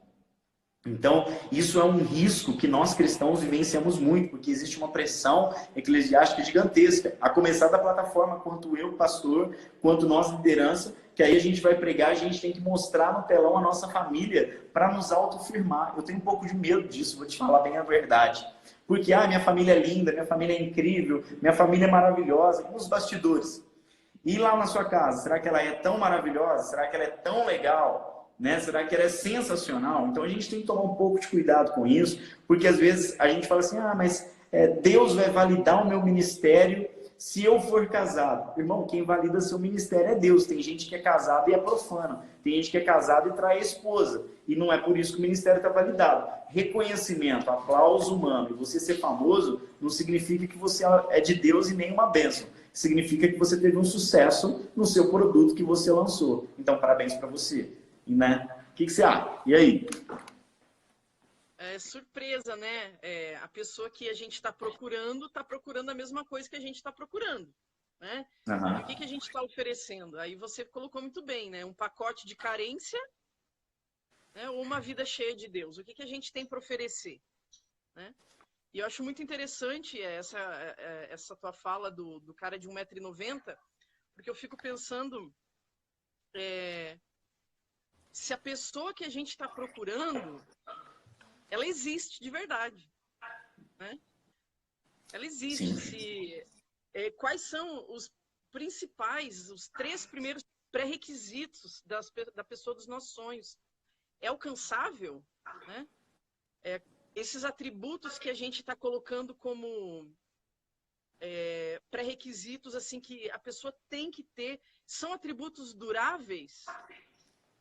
Então, isso é um risco que nós cristãos vivenciamos muito, porque existe uma pressão eclesiástica gigantesca, a começar da plataforma, quanto eu, pastor, quanto nós, liderança, que aí a gente vai pregar, a gente tem que mostrar no telão a nossa família para nos autoafirmar. Eu tenho um pouco de medo disso, vou te falar bem a verdade. Porque, minha família é linda, minha família é incrível, minha família é maravilhosa, nos bastidores. E lá na sua casa, será que ela é tão maravilhosa? Será que ela é tão legal? Né? Será que ela é sensacional? Então a gente tem que tomar um pouco de cuidado com isso, porque às vezes a gente fala assim, mas Deus vai validar o meu ministério se eu for casado. Irmão, quem valida seu ministério é Deus. Tem gente que é casado e é profano. Tem gente que é casado e trai a esposa. E não é por isso que o ministério está validado. Reconhecimento, aplauso humano e você ser famoso não significa que você é de Deus e nem uma bênção. Significa que você teve um sucesso no seu produto que você lançou. Então, parabéns para você. Né? O que você acha? E aí? Surpresa, né? A pessoa que a gente está procurando a mesma coisa que a gente está procurando, né? Uhum. E o que a gente está oferecendo? Aí você colocou muito bem, né? Um pacote de carência, né? Ou uma vida cheia de Deus. O que a gente tem para oferecer, né? E eu acho muito interessante essa tua fala do cara de 1,90 m, porque eu fico pensando se a pessoa que a gente está procurando, ela existe de verdade, né? Ela existe. Quais são os principais, os 3 primeiros pré-requisitos da pessoa dos nossos sonhos? É alcançável, né? Esses atributos que a gente está colocando como pré-requisitos, assim, que a pessoa tem que ter, são atributos duráveis?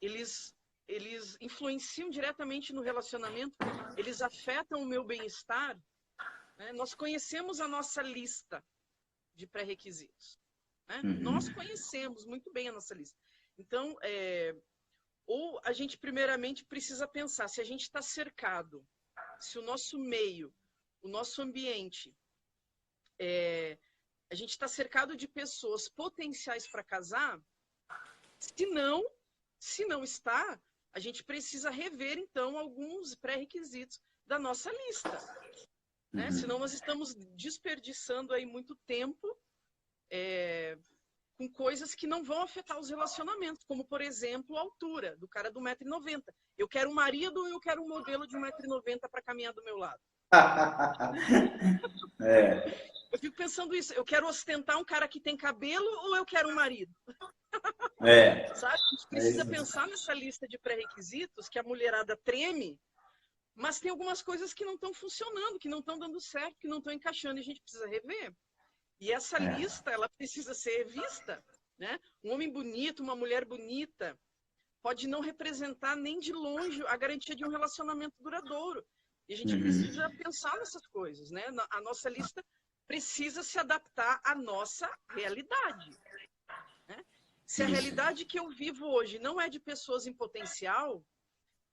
Eles influenciam diretamente no relacionamento? Eles afetam o meu bem-estar? Né? Nós conhecemos a nossa lista de pré-requisitos. Né? Uhum. Nós conhecemos muito bem a nossa lista. Então, ou a gente primeiramente precisa pensar se a gente está cercado, se o nosso meio, o nosso ambiente, a gente está cercado de pessoas potenciais para casar. Se não está, a gente precisa rever, então, alguns pré-requisitos da nossa lista. Né? Senão nós estamos desperdiçando aí muito tempo com coisas que não vão afetar os relacionamentos, como, por exemplo, a altura do cara do 1,90 m. Eu quero um marido ou eu quero um modelo de 1,90 m para caminhar do meu lado? Eu fico pensando isso. Eu quero ostentar um cara que tem cabelo ou eu quero um marido? Sabe? A gente precisa pensar nessa lista de pré-requisitos que a mulherada treme, mas tem algumas coisas que não estão funcionando, que não estão dando certo, que não estão encaixando, e a gente precisa rever. E essa lista, ela precisa ser vista, né? Um homem bonito, uma mulher bonita, pode não representar nem de longe a garantia de um relacionamento duradouro. E a gente precisa pensar nessas coisas, né? A nossa lista precisa se adaptar à nossa realidade. Né? Se a realidade que eu vivo hoje não é de pessoas em potencial,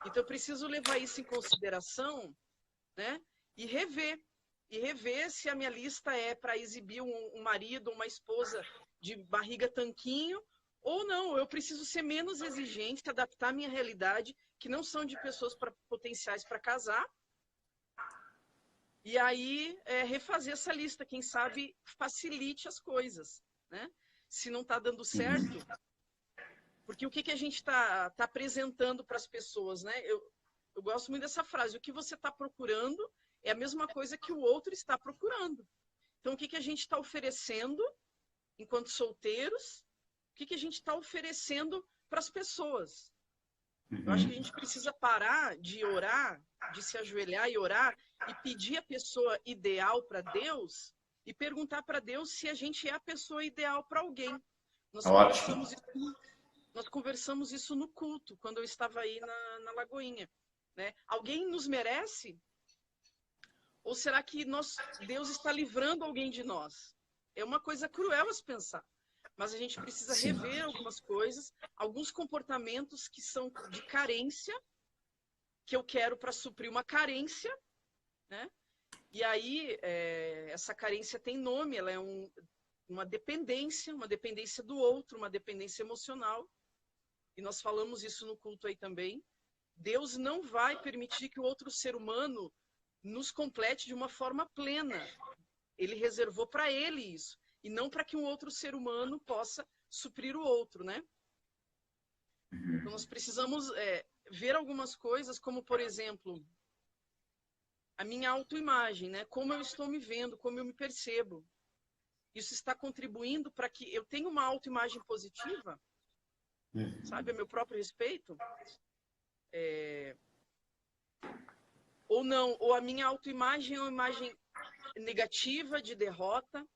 então eu preciso levar isso em consideração, né? E rever se a minha lista é para exibir um marido, uma esposa de barriga tanquinho, ou não, eu preciso ser menos exigente, adaptar a minha realidade, que não são de pessoas potenciais para casar, e aí refazer essa lista, quem sabe facilite as coisas, né? Se não está dando certo, porque o que a gente está apresentando para as pessoas, né? Eu gosto muito dessa frase, o que você está procurando é a mesma coisa que o outro está procurando. Então, o que a gente está oferecendo enquanto solteiros? O que a gente está oferecendo para as pessoas? Eu acho que a gente precisa parar de orar, de se ajoelhar e orar e pedir a pessoa ideal para Deus e perguntar para Deus se a gente é a pessoa ideal para alguém. Nós conversamos isso no culto, quando eu estava aí na Lagoinha. Né? Alguém nos merece? Ou será que Deus está livrando alguém de nós? É uma coisa cruel a se pensar. Mas a gente precisa rever algumas coisas, alguns comportamentos que são de carência, que eu quero para suprir uma carência, né? E aí, essa carência tem nome, ela é uma dependência do outro, uma dependência emocional. E nós falamos isso no culto aí também. Deus não vai permitir que o outro ser humano nos complete de uma forma plena. Ele reservou para ele isso. E não para que um outro ser humano possa suprir o outro, né? Então, nós precisamos ver algumas coisas, como, por exemplo, a minha autoimagem, né? Como eu estou me vendo, como eu me percebo. isso está contribuindo para que eu tenha uma autoimagem positiva, sabe, a meu próprio respeito? Ou não, ou a minha autoimagem é uma imagem negativa, de derrota.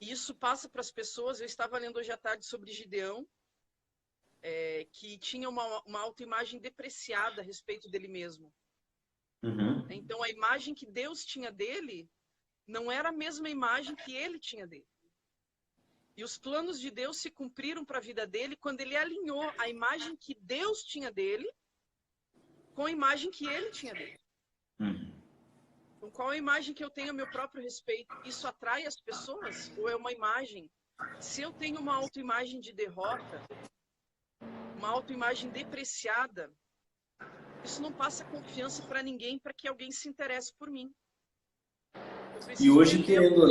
E isso passa para as pessoas. Eu estava lendo hoje à tarde sobre Gideão, que tinha uma autoimagem depreciada a respeito dele mesmo. Então, a imagem que Deus tinha dele não era a mesma imagem que ele tinha dele. E os planos de Deus se cumpriram para a vida dele quando ele alinhou a imagem que Deus tinha dele com a imagem que ele tinha dele. Então, qual a imagem que eu tenho a meu próprio respeito? Isso atrai as pessoas? Ou é uma imagem? Se eu tenho uma autoimagem de derrota, uma autoimagem depreciada, isso não passa confiança para ninguém, para que alguém se interesse por mim. E hoje, querendo ou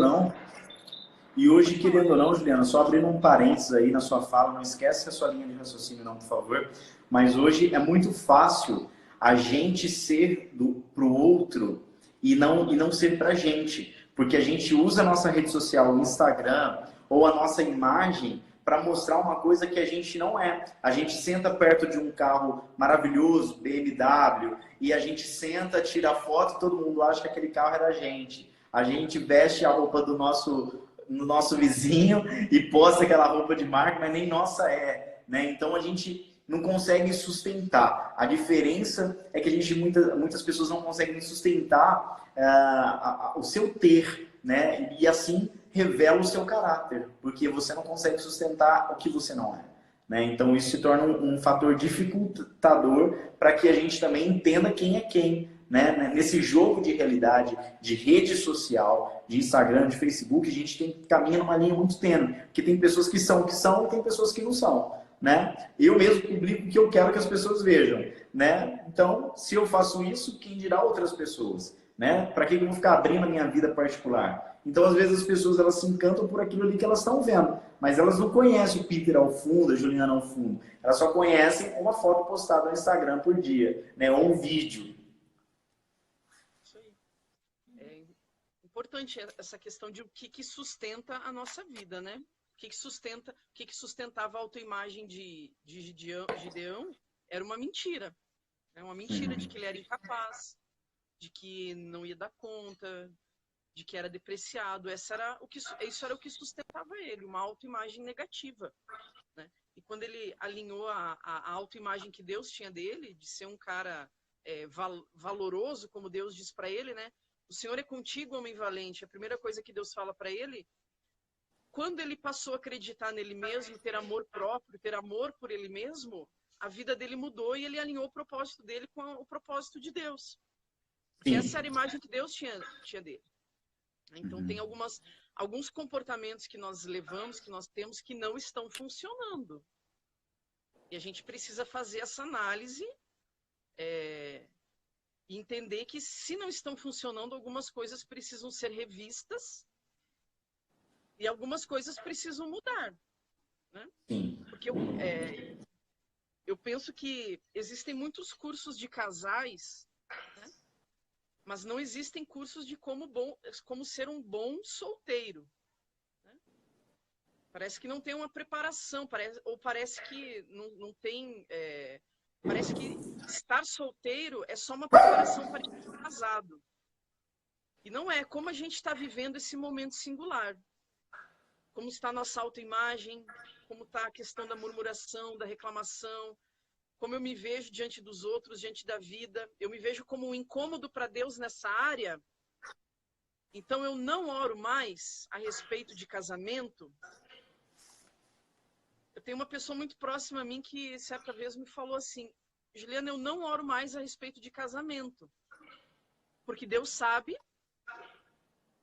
não, Juliana, só abrindo um parênteses aí na sua fala, não esquece a sua linha de raciocínio não, por favor, mas hoje é muito fácil a gente ser pro outro e não ser pra gente, porque a gente usa a nossa rede social, o Instagram, ou a nossa imagem para mostrar uma coisa que a gente não é. A gente senta perto de um carro maravilhoso, BMW, e a gente senta, tira foto e todo mundo acha que aquele carro é da gente. A gente veste a roupa do nosso vizinho e posta aquela roupa de marca, mas nem nossa é, né? Então a gente não consegue sustentar. A diferença é que muitas pessoas não conseguem sustentar o seu ter, né? E assim revela o seu caráter, porque você não consegue sustentar o que você não é, né? Então isso se torna um fator dificultador para que a gente também entenda quem é quem, né? Nesse jogo de realidade, de rede social, de Instagram, de Facebook, a gente caminha numa linha muito tênue, porque tem pessoas que são e tem pessoas que não são, né? Eu mesmo publico o que eu quero que as pessoas vejam, né? Então, se eu faço isso, quem dirá outras pessoas, né? Para que eu vou ficar abrindo a minha vida particular? Então, às vezes as pessoas elas se encantam por aquilo ali que elas estão vendo, mas elas não conhecem o Peter ao fundo, a Juliana ao fundo. Elas só conhecem uma foto postada no Instagram por dia, né? Ou um vídeo. Isso aí. É importante essa questão de o que sustenta a nossa vida, né? O que sustentava a autoimagem de Gideão era uma mentira. É uma mentira de que ele era incapaz, de que não ia dar conta, de que era depreciado. Isso era o que sustentava ele, uma autoimagem negativa, né? E quando ele alinhou a autoimagem que Deus tinha dele, de ser um cara valoroso, como Deus diz para ele, né? O Senhor é contigo, homem valente. A primeira coisa que Deus fala para ele, quando ele passou a acreditar nele mesmo, ter amor próprio, ter amor por ele mesmo, a vida dele mudou e ele alinhou o propósito dele com o propósito de Deus. Porque essa era a imagem que Deus tinha dele. Então, tem alguns comportamentos que nós levamos, que nós temos, que não estão funcionando. E a gente precisa fazer essa análise e entender que, se não estão funcionando, algumas coisas precisam ser revistas e algumas coisas precisam mudar, né? Sim. Porque eu penso que existem muitos cursos de casais, né? Mas não existem cursos de como ser um bom solteiro, né? Parece que não tem uma preparação, parece que não tem. Parece que estar solteiro é só uma preparação para estar casado. E não é. Como a gente está vivendo esse momento singular? Como está a nossa autoimagem? Como está a questão da murmuração, da reclamação? Como eu me vejo diante dos outros, diante da vida? Eu me vejo como um incômodo para Deus nessa área? Então eu não oro mais a respeito de casamento. Eu tenho uma pessoa muito próxima a mim que certa vez me falou assim: Juliana, eu não oro mais a respeito de casamento, porque Deus sabe,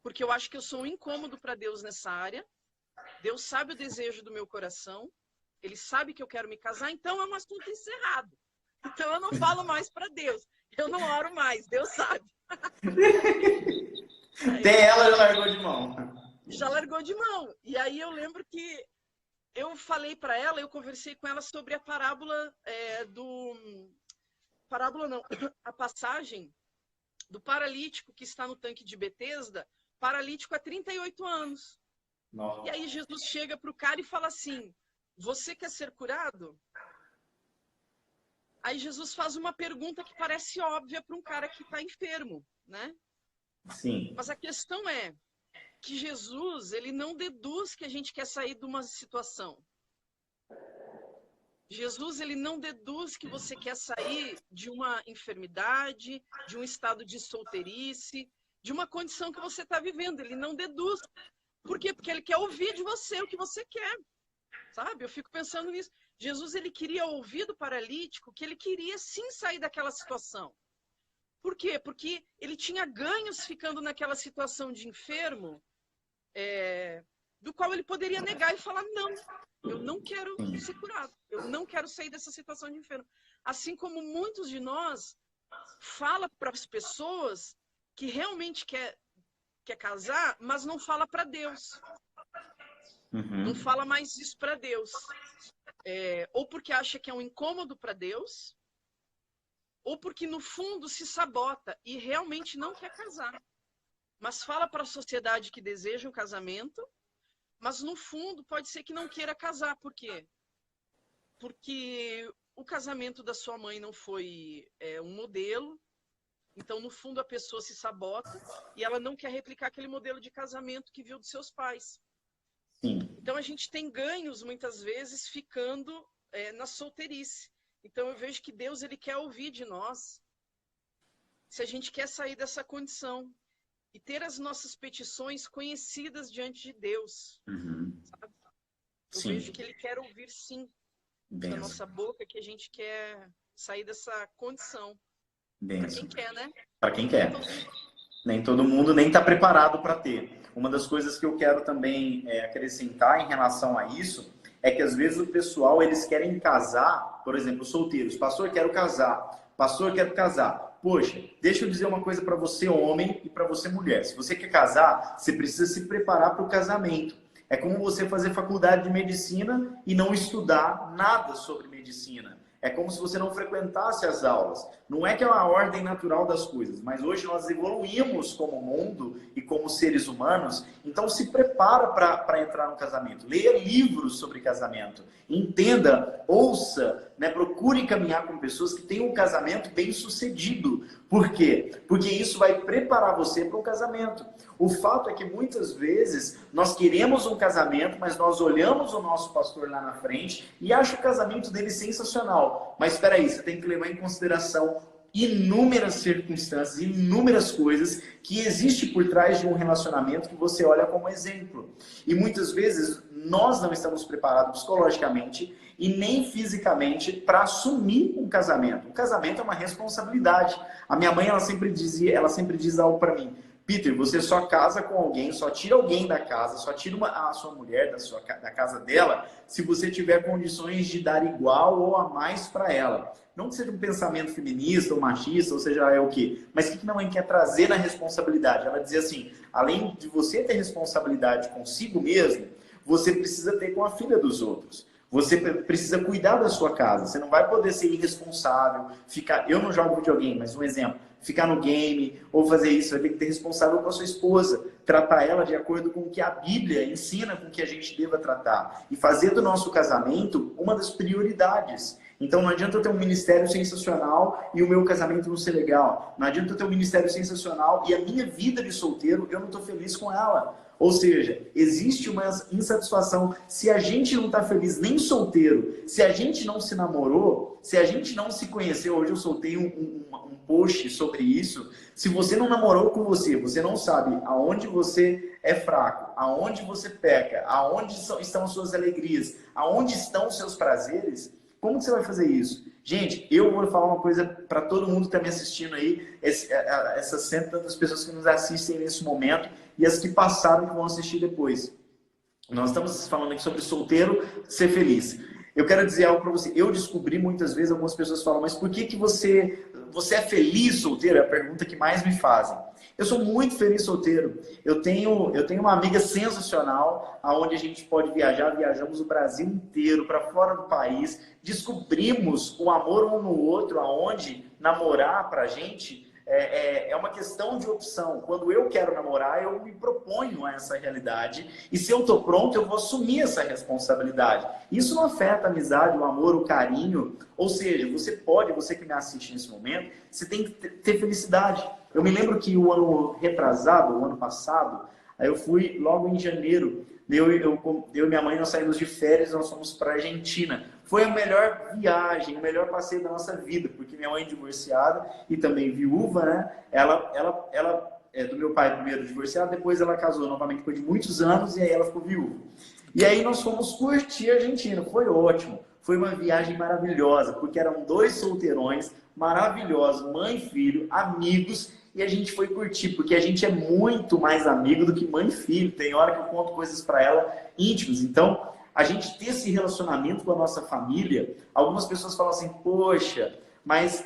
porque eu acho que eu sou um incômodo para Deus nessa área. Deus sabe o desejo do meu coração, Ele sabe que eu quero me casar, então é um assunto encerrado. Então eu não falo mais para Deus, eu não oro mais, Deus sabe. Até ela já largou de mão. Já largou de mão. E aí eu lembro que eu falei para ela, eu conversei com ela sobre a parábola Parábola não, a passagem do paralítico que está no tanque de Betesda, paralítico há 38 anos. Nossa. E aí Jesus chega para o cara e fala assim, você quer ser curado? Aí Jesus faz uma pergunta que parece óbvia para um cara que está enfermo, né? Sim. Mas a questão é que Jesus, ele não deduz que a gente quer sair de uma situação. Jesus, ele não deduz que você quer sair de uma enfermidade, de um estado de solteirice, de uma condição que você está vivendo. Ele não deduz. Por quê? Porque ele quer ouvir de você o que você quer, sabe? Eu fico pensando nisso. Jesus, ele queria ouvir do paralítico que ele queria sim sair daquela situação. Por quê? Porque ele tinha ganhos ficando naquela situação de enfermo, do qual ele poderia negar e falar, não, eu não quero ser curado, eu não quero sair dessa situação de enfermo. Assim como muitos de nós fala para as pessoas que realmente quer casar, mas não fala para Deus. Não fala mais isso para Deus. Ou porque acha que é um incômodo para Deus, ou porque no fundo se sabota e realmente não quer casar. Mas fala para a sociedade que deseja um casamento, mas no fundo pode ser que não queira casar. Por quê? Porque o casamento da sua mãe não foi um modelo, então no fundo a pessoa se sabota e ela não quer replicar aquele modelo de casamento que viu dos seus pais. Sim. Então a gente tem ganhos muitas vezes ficando na solteirice. Então eu vejo que Deus, ele quer ouvir de nós se a gente quer sair dessa condição e ter as nossas petições conhecidas diante de Deus. Sabe? Eu vejo que ele quer ouvir sim da nossa boca, que a gente quer sair dessa condição. Para quem quer, né? Para quem quer. Nem todo mundo nem está preparado para ter. Uma das coisas que eu quero também acrescentar em relação a isso é que às vezes o pessoal, eles querem casar, por exemplo, solteiros. Pastor, quero casar. Pastor, quero casar. Poxa, deixa eu dizer uma coisa para você, homem, e para você, mulher. Se você quer casar, você precisa se preparar para o casamento. É como você fazer faculdade de medicina e não estudar nada sobre medicina. É como se você não frequentasse as aulas. Não é que é uma ordem natural das coisas, mas hoje nós evoluímos como mundo e como seres humanos, então se prepara para entrar no casamento. Leia livros sobre casamento. Entenda, ouça, né? Procure caminhar com pessoas que tenham um casamento bem sucedido. Por quê? Porque isso vai preparar você para um casamento. O fato é que muitas vezes nós queremos um casamento, mas nós olhamos o nosso pastor lá na frente e acha o casamento dele sensacional. Mas espera aí, você tem que levar em consideração inúmeras circunstâncias, inúmeras coisas que existem por trás de um relacionamento que você olha como exemplo. E muitas vezes nós não estamos preparados psicologicamente e nem fisicamente para assumir um casamento. O casamento é uma responsabilidade. A minha mãe, ela sempre diz algo para mim: Peter, você só casa com alguém, só tira alguém da casa, só tira a sua mulher da casa dela, se você tiver condições de dar igual ou a mais para ela. Não que seja um pensamento feminista ou machista, ou seja, é o quê? Mas o que minha mãe quer trazer na responsabilidade? Ela dizia assim: além de você ter responsabilidade consigo mesmo, você precisa ter com a filha dos outros. Você precisa cuidar da sua casa. Você não vai poder ser irresponsável, ficar... Eu não jogo videogame, mas um exemplo. Ficar no game ou fazer isso. Vai ter que ter responsável com a sua esposa. Tratar ela de acordo com o que a Bíblia ensina com que a gente deva tratar. E fazer do nosso casamento uma das prioridades. Então não adianta eu ter um ministério sensacional e o meu casamento não ser legal. Não adianta eu ter um ministério sensacional e a minha vida de solteiro, eu não estou feliz com ela. Ou seja, existe uma insatisfação. Se a gente não está feliz nem solteiro, se a gente não se namorou, se a gente não se conheceu, hoje eu soltei um post sobre isso. Se você não namorou com você não sabe aonde você é fraco, aonde você peca, aonde estão as suas alegrias, aonde estão os seus prazeres, como você vai fazer isso? Gente, eu vou falar uma coisa para todo mundo que está me assistindo aí, essas cento e tantas pessoas que nos assistem nesse momento e as que passaram e que vão assistir depois. Nós estamos falando aqui sobre solteiro ser feliz. Eu quero dizer algo para você. Eu descobri muitas vezes, algumas pessoas falam, mas por que você é feliz solteiro? É a pergunta que mais me fazem. Eu sou muito feliz solteiro. Eu tenho uma amiga sensacional, aonde a gente pode viajar. Viajamos o Brasil inteiro, para fora do país. Descobrimos o amor um no outro, aonde namorar pra gente é uma questão de opção. Quando eu quero namorar, eu me proponho a essa realidade. E se eu estou pronto, eu vou assumir essa responsabilidade. Isso não afeta a amizade, o amor, o carinho. Ou seja, você que me assiste nesse momento, você tem que ter felicidade. Eu me lembro que o ano retrasado, o ano passado, aí eu fui logo em janeiro. Eu e minha mãe, nós saímos de férias, nós fomos para a Argentina. Foi a melhor viagem, o melhor passeio da nossa vida, porque minha mãe é divorciada e também viúva, né? Ela é do meu pai primeiro divorciada, depois ela casou novamente depois de muitos anos e aí ela ficou viúva. E aí nós fomos curtir a Argentina, foi ótimo. Foi uma viagem maravilhosa, porque eram 2 solteirões maravilhosos, mãe e filho, amigos, e a gente foi curtir, porque a gente é muito mais amigo do que mãe e filho. Tem hora que eu conto coisas para ela íntimas. Então, a gente ter esse relacionamento com a nossa família, algumas pessoas falam assim, poxa, mas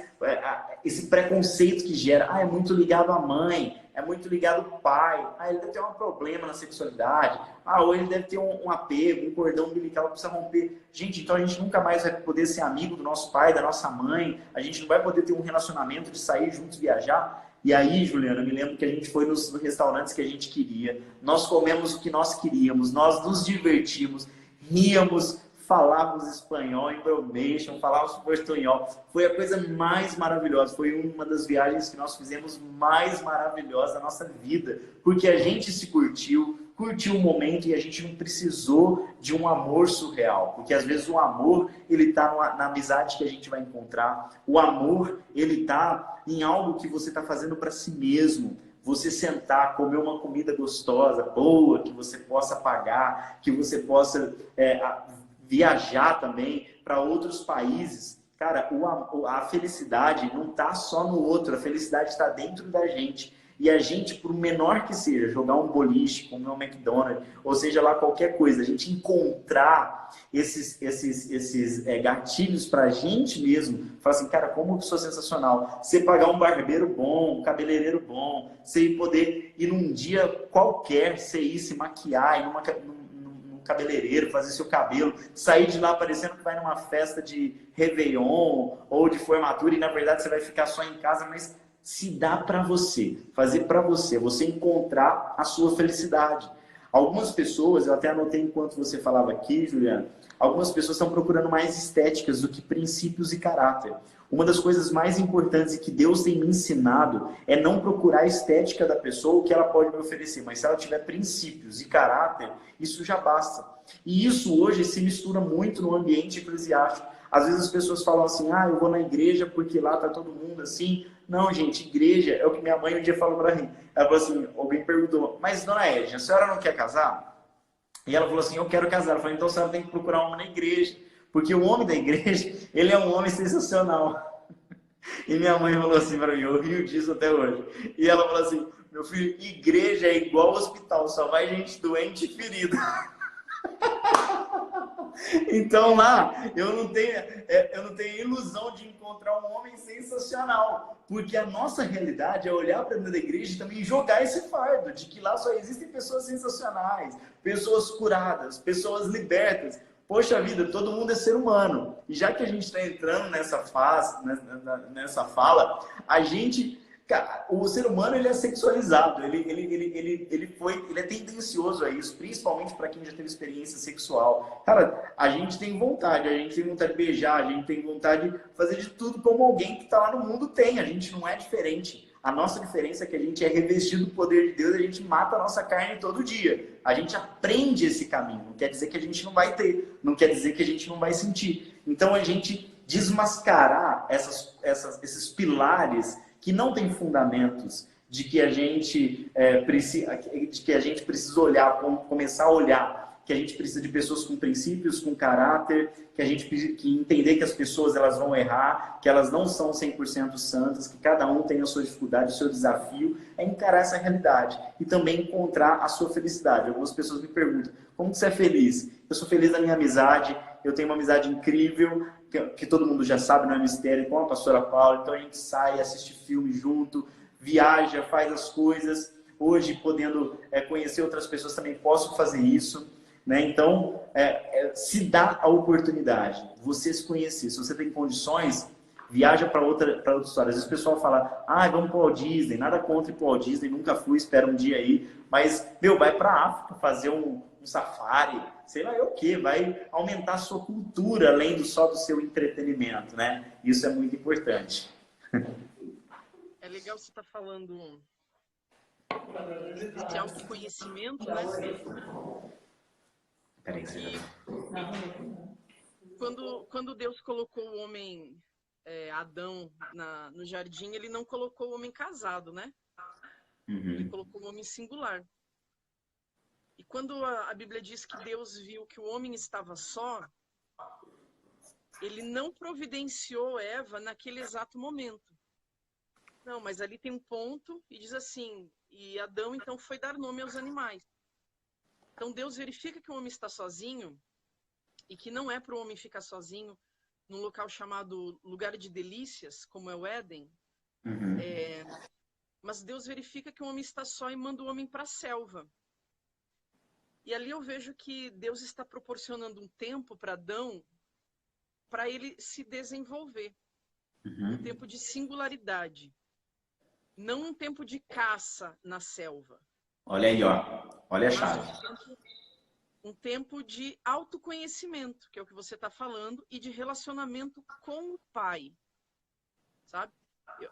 esse preconceito que gera, é muito ligado à mãe, é muito ligado ao pai, ele deve ter um problema na sexualidade, ou ele deve ter um apego, um cordão umbilical que precisa romper. Gente, então a gente nunca mais vai poder ser amigo do nosso pai, da nossa mãe, a gente não vai poder ter um relacionamento de sair juntos, viajar. E aí, Juliana, eu me lembro que a gente foi nos restaurantes que a gente queria, nós comemos o que nós queríamos, nós nos divertimos, ríamos, falávamos espanhol, embromation, falávamos portunhol. Foi a coisa mais maravilhosa, foi uma das viagens que nós fizemos mais maravilhosa da nossa vida, porque a gente se curtiu o momento e a gente não precisou de um amor surreal, porque às vezes o amor, ele está na amizade que a gente vai encontrar, o amor, ele está em algo que você está fazendo para si mesmo. Você sentar, comer uma comida gostosa, boa, que você possa pagar, que você possa viajar também para outros países. Cara, a felicidade não está só no outro, a felicidade está dentro da gente. E a gente, por menor que seja, jogar um boliche, comer um McDonald's, ou seja lá qualquer coisa, a gente encontrar esses gatilhos para a gente mesmo, falar assim, cara, como eu sou sensacional. Você pagar um barbeiro bom, um cabeleireiro bom, você poder ir num dia qualquer, você ir se maquiar, ir num cabeleireiro, fazer seu cabelo, sair de lá parecendo que vai numa festa de Réveillon ou de formatura e na verdade você vai ficar só em casa, mas se dá para você, fazer para você encontrar a sua felicidade. Algumas pessoas, eu até anotei enquanto você falava aqui, Juliana, algumas pessoas estão procurando mais estéticas do que princípios e caráter. Uma das coisas mais importantes e que Deus tem me ensinado é não procurar a estética da pessoa, o que ela pode me oferecer, mas se ela tiver princípios e caráter, isso já basta. E isso hoje se mistura muito no ambiente eclesiástico. Às vezes as pessoas falam assim, eu vou na igreja porque lá tá todo mundo assim. Não, gente, igreja é o que minha mãe um dia falou para mim. Ela falou assim, alguém perguntou, mas dona Edna, a senhora não quer casar? E ela falou assim, eu quero casar. Ela falou, então a senhora tem que procurar um homem na igreja. Porque o homem da igreja, ele é um homem sensacional. E minha mãe falou assim para mim, eu rio disso até hoje. E ela falou assim, meu filho, igreja é igual hospital, só vai gente doente e ferida. Então lá, eu não tenho ilusão de encontrar um homem sensacional, porque a nossa realidade é olhar para dentro da igreja e também jogar esse fardo de que lá só existem pessoas sensacionais, pessoas curadas, pessoas libertas. Poxa vida, todo mundo é ser humano. E já que a gente está entrando nessa fase, nessa fala, o ser humano ele é sexualizado, ele é tendencioso a isso, principalmente para quem já teve experiência sexual. Cara, a gente tem vontade de beijar, a gente tem vontade de fazer de tudo como alguém que está lá no mundo tem. A gente não é diferente. A nossa diferença é que a gente é revestido do poder de Deus, a gente mata a nossa carne todo dia. A gente aprende esse caminho. Não quer dizer que a gente não vai ter, não quer dizer que a gente não vai sentir. Então a gente desmascarar esses pilares que não tem fundamentos de que a gente precisa olhar, começar a olhar, que a gente precisa de pessoas com princípios, com caráter, que a gente precisa entender que as pessoas elas vão errar, que elas não são 100% santas, que cada um tem a sua dificuldade, o seu desafio, é encarar essa realidade e também encontrar a sua felicidade. Algumas pessoas me perguntam, como que você é feliz? Eu sou feliz na minha amizade, eu tenho uma amizade incrível, que todo mundo já sabe, não é mistério, com a pastora Paula, então a gente sai, assiste filme junto, viaja, faz as coisas. Hoje, podendo conhecer outras pessoas, também posso fazer isso. Né? Então, se dá a oportunidade, você se conhecer. Se você tem condições, viaja para outra história. Às vezes o pessoal fala, ah, vamos para o Walt Disney, nada contra ir para o Walt Disney, nunca fui, espero um dia aí. Mas, meu, vai para a África fazer um safari, sei lá o quê, vai aumentar a sua cultura, além só do seu entretenimento, né? Isso é muito importante. É legal você estar falando desse autoconhecimento, né? Peraí, Porque quando Deus colocou o homem, Adão, no jardim, ele não colocou o homem casado, né? Ele Uhum. colocou o homem singular. E quando a Bíblia diz que Deus viu que o homem estava só, ele não providenciou Eva naquele exato momento. Não, mas ali tem um ponto e diz assim, e Adão então foi dar nome aos animais. Então Deus verifica que o homem está sozinho e que não é para o homem ficar sozinho num local chamado lugar de delícias, como é o Éden. Uhum. Mas Deus verifica que o homem está só e manda o homem para a selva. E ali eu vejo que Deus está proporcionando um tempo para Adão para ele se desenvolver. Um Uhum. tempo de singularidade. Não um tempo de caça na selva. Olha aí, ó. Olha a Mas chave. um tempo de autoconhecimento, que é o que você está falando, e de relacionamento com o pai. Sabe?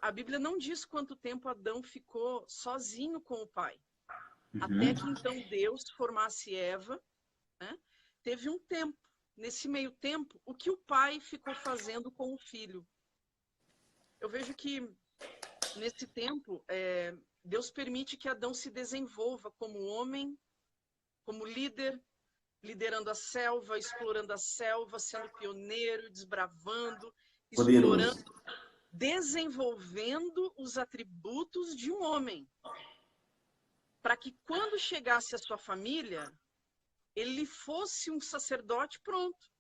A Bíblia não diz quanto tempo Adão ficou sozinho com o pai. Até que Uhum. então Deus formasse Eva, né? Teve um tempo. Nesse meio tempo, o que o pai ficou fazendo com o filho? Eu vejo que nesse tempo, Deus permite que Adão se desenvolva como homem, como líder, liderando a selva, explorando a selva, sendo pioneiro, desbravando, Poderoso. explorando, desenvolvendo os atributos de um homem. Para que quando chegasse a sua família, ele fosse um sacerdote pronto,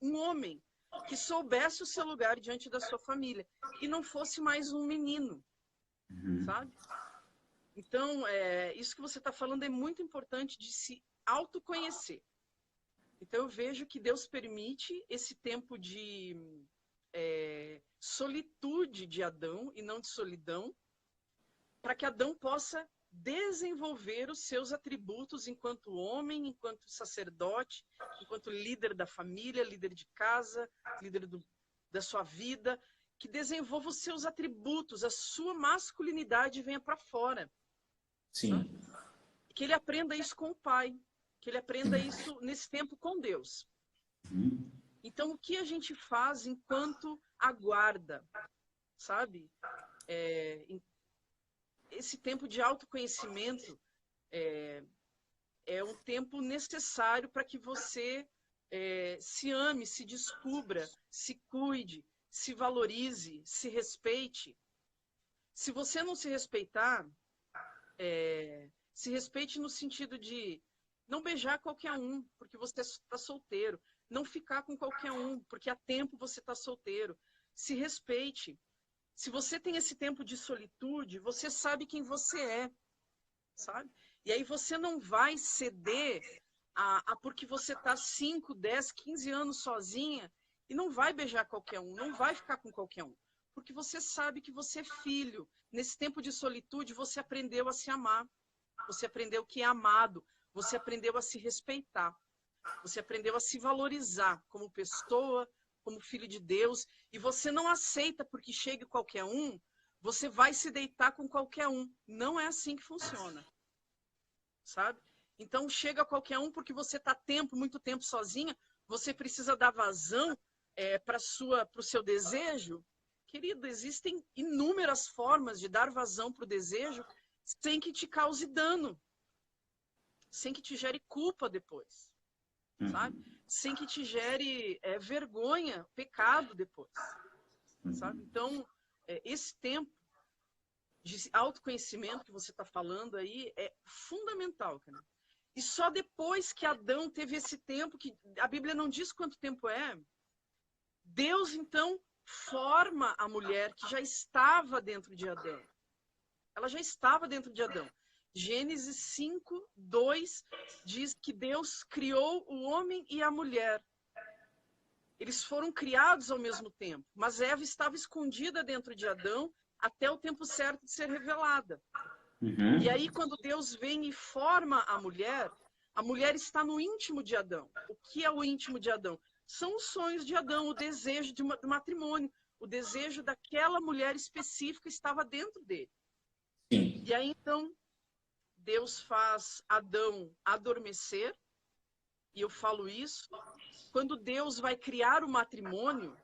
um homem que soubesse o seu lugar diante da sua família e não fosse mais um menino, sabe? Então, isso que você está falando é muito importante de se autoconhecer. Então, eu vejo que Deus permite esse tempo de solitude de Adão e não de solidão, para que Adão possa desenvolver os seus atributos enquanto homem, enquanto sacerdote, enquanto líder da família, líder de casa, líder da sua vida, que desenvolva os seus atributos, a sua masculinidade venha para fora. Sim. Que ele aprenda isso com o pai, que ele aprenda isso nesse tempo com Deus. Uhum. Então, o que a gente faz enquanto aguarda, sabe? Esse tempo de autoconhecimento é um tempo necessário para que você se ame, se descubra, se cuide, se valorize, se respeite. Se você não se respeitar, se respeite no sentido de não beijar qualquer um, porque você está solteiro. Não ficar com qualquer um, porque há tempo você está solteiro. Se respeite. Se você tem esse tempo de solitude, você sabe quem você é, sabe? E aí você não vai ceder a porque você está 5, 10, 15 anos sozinha e não vai beijar qualquer um, não vai ficar com qualquer um. Porque você sabe que você é filho. Nesse tempo de solitude, você aprendeu a se amar. Você aprendeu o que é amado. Você aprendeu a se respeitar. Você aprendeu a se valorizar como pessoa, como filho de Deus. E você não aceita porque chegue qualquer um, você vai se deitar com qualquer um. Não é assim que funciona. Sabe? Então chega qualquer um porque você está muito tempo sozinha, você precisa dar vazão para o seu desejo. Querido, existem inúmeras formas de dar vazão para o desejo sem que te cause dano, sem que te gere culpa depois, sabe? Sem que te gere vergonha, pecado depois, sabe? Então, esse tempo de autoconhecimento que você está falando aí é fundamental, cara. E só depois que Adão teve esse tempo, que a Bíblia não diz quanto tempo é, Deus então forma a mulher que já estava dentro de Adão. Ela já estava dentro de Adão. Gênesis 5, 2 diz que Deus criou o homem e a mulher. Eles foram criados ao mesmo tempo, mas Eva estava escondida dentro de Adão até o tempo certo de ser revelada. Uhum. E aí, quando Deus vem e forma a mulher está no íntimo de Adão. O que é o íntimo de Adão? São os sonhos de Adão, o desejo do matrimônio, o desejo daquela mulher específica estava dentro dele. Sim. E aí, então, Deus faz Adão adormecer, e eu falo isso, quando Deus vai criar o matrimônio,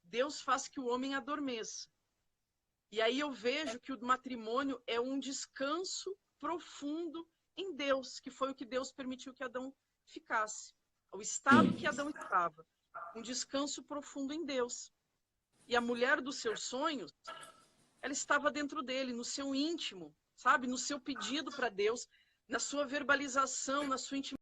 Deus faz que o homem adormeça. E aí eu vejo que o matrimônio é um descanso profundo em Deus, que foi o que Deus permitiu que Adão ficasse. O estado que Adão estava. Um descanso profundo em Deus. E a mulher dos seus sonhos, ela estava dentro dele, no seu íntimo, sabe? No seu pedido para Deus, na sua verbalização, na sua intimidade.